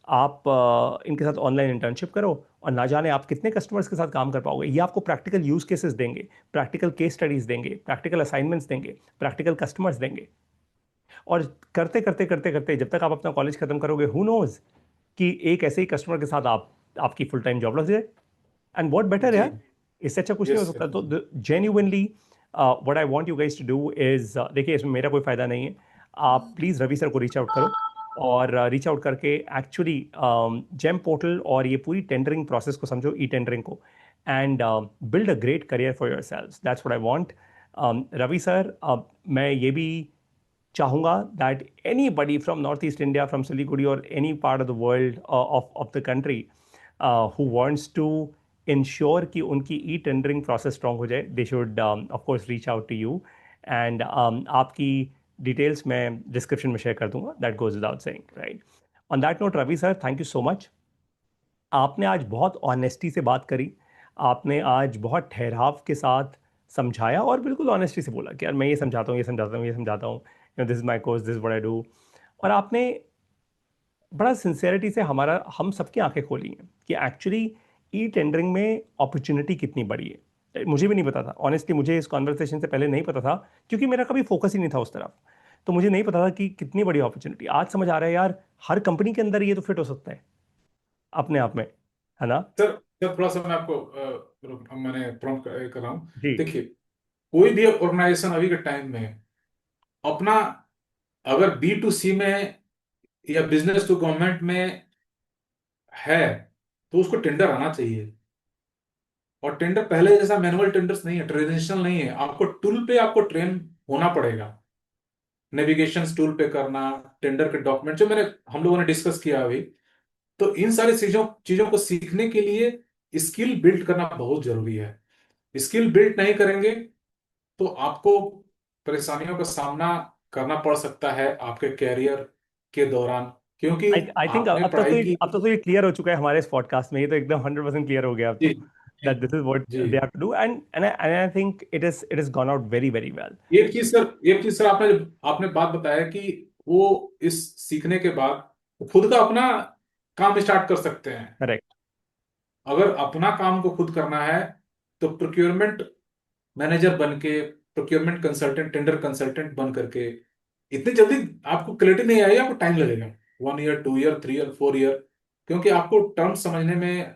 Speaker 1: आप इनके साथ ऑनलाइन इंटर्नशिप करो, और ना जाने आप कितने कस्टमर्स के साथ काम कर पाओगे। ये आपको प्रैक्टिकल यूज केसेस देंगे, प्रैक्टिकल केस स्टडीज देंगे, प्रैक्टिकल असाइनमेंट्स देंगे, प्रैक्टिकल कस्टमर्स देंगे। और करते करते करते करते जब तक आप अपना कॉलेज खत्म करोगे, हु नोज कि एक ऐसे ही कस्टमर के साथ आपकी फुल टाइम जॉब लग जाए। एंड व्हाट बेटर
Speaker 2: जी।
Speaker 1: यार, इससे अच्छा कुछ नहीं
Speaker 2: यस
Speaker 1: हो सकता।
Speaker 2: सर।
Speaker 1: तो genuinely what I want you guys to do is, देखिए इसमें मेरा कोई फायदा नहीं है, आप प्लीज़ रवि सर को रीच आउट करो और रीच आउट करके एक्चुअली जेम पोर्टल और ये पूरी टेंडरिंग प्रोसेस को समझो, ई टेंडरिंग को, and build a great career for yourself. That's what I want. Ravi sir, मैं ये भी चाहूँगा that anybody from north east India, from Siliguri और any part of the world of the country who wants to ensure कि उनकी e tendering process strong हो जाए, they should of course reach out to you. And आपकी details मैं description में share कर दूंगा, that goes without saying, right? On that note Ravi sir, thank you so much. आपने आज बहुत ऑनेस्टी से बात करी, आपने आज बहुत ठहराव के साथ समझाया और बिल्कुल ऑनेस्टी से बोला कि यार मैं ये समझाता हूँ, ये समझाता हूँ, ये समझाता हूँ, this is my course, this what I do. और आपने बड़ा सिंसेरिटी से हमारा, हम सबकी आंखें खोली हैं कि एक्चुअली ई टेंडरिंग में अपॉर्चुनिटी कितनी बड़ी है। मुझे भी नहीं पता था ऑनेस्टली, मुझे इस कॉन्वर्सेशन से पहले नहीं पता था, क्योंकि मेरा कभी फोकस ही नहीं था उस तरफ। तो मुझे नहीं पता था कि कितनी बड़ी अपॉर्चुनिटी। आज समझ आ रहा है यार, हर कंपनी के अंदर ये तो फिट हो सकता है अपने आप में, है ना?
Speaker 2: सर सर, थोड़ा सा मैं आपको मैंने प्रॉम्प्ट कर रहा हूँ।
Speaker 1: जी।
Speaker 2: देखिए, कोई भी ऑर्गेनाइजेशन अभी के टाइम में अपना, अगर B2C में या बिजनेस टू गवर्नमेंट में है, तो उसको टेंडर आना चाहिए। और टेंडर पहले जैसा मैनुअल टेंडर्स नहीं है, ट्रेडिशनल नहीं है, आपको टूल पे आपको ट्रेन होना पड़ेगा। नेविगेशन टूल पे करना, टेंडर के डॉक्यूमेंट जो मैंने हम लोगों ने डिस्कस किया अभी, तो इन सारी चीजों चीजों को सीखने के लिए स्किल बिल्ड करना बहुत जरूरी है। स्किल बिल्ड नहीं करेंगे तो आपको परेशानियों का सामना करना पड़ सकता है आपके कैरियर के दौरान, क्योंकि
Speaker 1: आई थिंक
Speaker 2: आपने पढ़ाई की।
Speaker 1: अब तक तो ये क्लियर हो चुका है हमारे इस पॉडकास्ट में, ये तो एकदम 100% क्लियर हो गया अब
Speaker 2: जी
Speaker 1: तो, दैट दिस इज व्हाट
Speaker 2: जी।
Speaker 1: They have to do. And I think it is gone out very very well.
Speaker 2: एक चीज सर, आपने आपने बात बताया कि वो इस सीखने के बाद खुद का अपना काम स्टार्ट कर सकते हैं।
Speaker 1: करेक्ट।
Speaker 2: अगर अपना काम को खुद करना है, तो प्रोक्योरमेंट मैनेजर बन के प्रोक्योरमेंट कंसल्टेंट, टेंडर कंसल्टेंट बन करके, इतनी जल्दी आपको क्लैरिटी नहीं आएगी, आपको टाइम लगेगा, 1 ईयर, 2 ईयर, 3 ईयर, 4 ईयर, क्योंकि आपको टर्म समझने में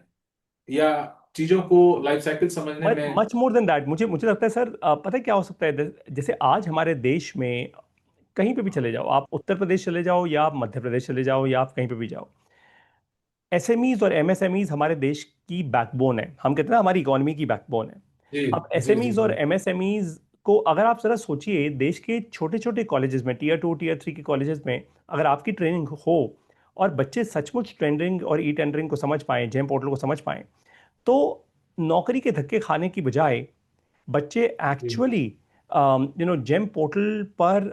Speaker 2: या चीजों को लाइफ साइकिल समझने
Speaker 1: मच
Speaker 2: में।
Speaker 1: मच मोर देन दैट, मुझे मुझे लगता है सर, पता है क्या हो सकता है? जैसे आज हमारे देश में कहीं पे भी चले जाओ, आप उत्तर प्रदेश चले जाओ या आप मध्य प्रदेश चले जाओ या आप कहीं पे भी जाओ, एसएमईज और एमएसएमईज हमारे देश की बैकबोन है। हम कहते हैं ना, हमारी इकोनॉमी की बैकबोन है।
Speaker 2: जी
Speaker 1: अब
Speaker 2: जी जी
Speaker 1: एसएमईज और
Speaker 2: जी
Speaker 1: एमएसएमईज को अगर आप जरा सोचिए, देश के छोटे छोटे कॉलेजेस में, टीयर 2 टीयर 3 के कॉलेजेस में अगर आपकी ट्रेनिंग हो और बच्चे सचमुच टेंडरिंग और ई टेंडरिंग को समझ पाएं, जेम पोर्टल को समझ पाएं, तो नौकरी के धक्के खाने की बजाय बच्चे
Speaker 2: जी
Speaker 1: एक्चुअली जेम पोर्टल पर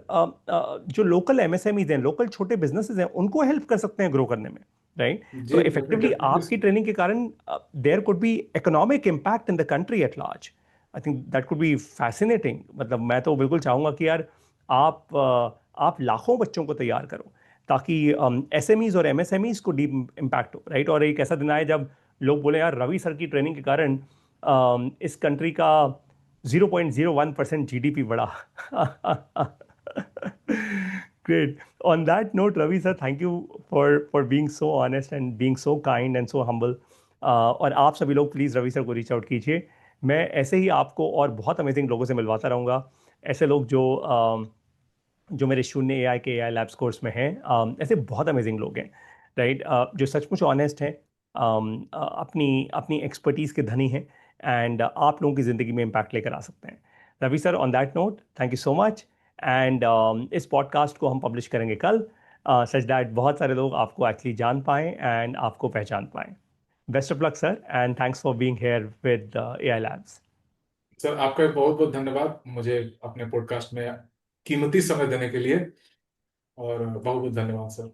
Speaker 1: जो लोकल एमएसएमईज हैं, लोकल छोटे बिजनेसेस हैं, उनको हेल्प कर सकते हैं ग्रो करने में, राइट?
Speaker 2: जी,
Speaker 1: तो इफेक्टिवली
Speaker 2: डेफिनेटली
Speaker 1: आपकी
Speaker 2: सर।
Speaker 1: ट्रेनिंग के कारण there could be economic impact in the country at large. I think that could be fascinating. मतलब मैं तो बिल्कुल चाहूंगा कि यार आप लाखों बच्चों को तैयार करो ताकि एसएमईज और एमएसएमईज को डीप इम्पैक्ट हो, राइट? और एक ऐसा दिन आए जब लोग बोले यार रवि सर की ट्रेनिंग के कारण इस कंट्री का 0.01% जीडीपी बढ़ा। Great. On that note, Ravi sir, thank you for being so honest and being so kind and so humble. और आप सभी लोग प्लीज़ रवि सर को रीच आउट कीजिए। मैं ऐसे ही आपको और बहुत अमेजिंग लोगों से मिलवाता रहूँगा। ऐसे लोग जो मेरे शून्य एआई के एआई लैब्स कोर्स में हैं, ऐसे बहुत अमेजिंग लोग हैं, राइट? जो सचमुच ऑनेस्ट हैं, अपनी अपनी एक्सपर्टीज़ के धनी हैं, एंड आप लोगों की ज़िंदगी में इम्पैक्ट लेकर आ सकते हैं। Ravi sir, on that note, thank you so much. And इस पॉडकास्ट को हम पब्लिश करेंगे कल, सच दैट बहुत सारे लोग आपको एक्चुअली जान पाएँ एंड आपको पहचान पाएँ। Best of luck sir, and thanks for being here with AI labs.
Speaker 2: Sir आपका बहुत बहुत धन्यवाद मुझे अपने पॉडकास्ट में कीमती समय देने के लिए, और बहुत बहुत धन्यवाद सर।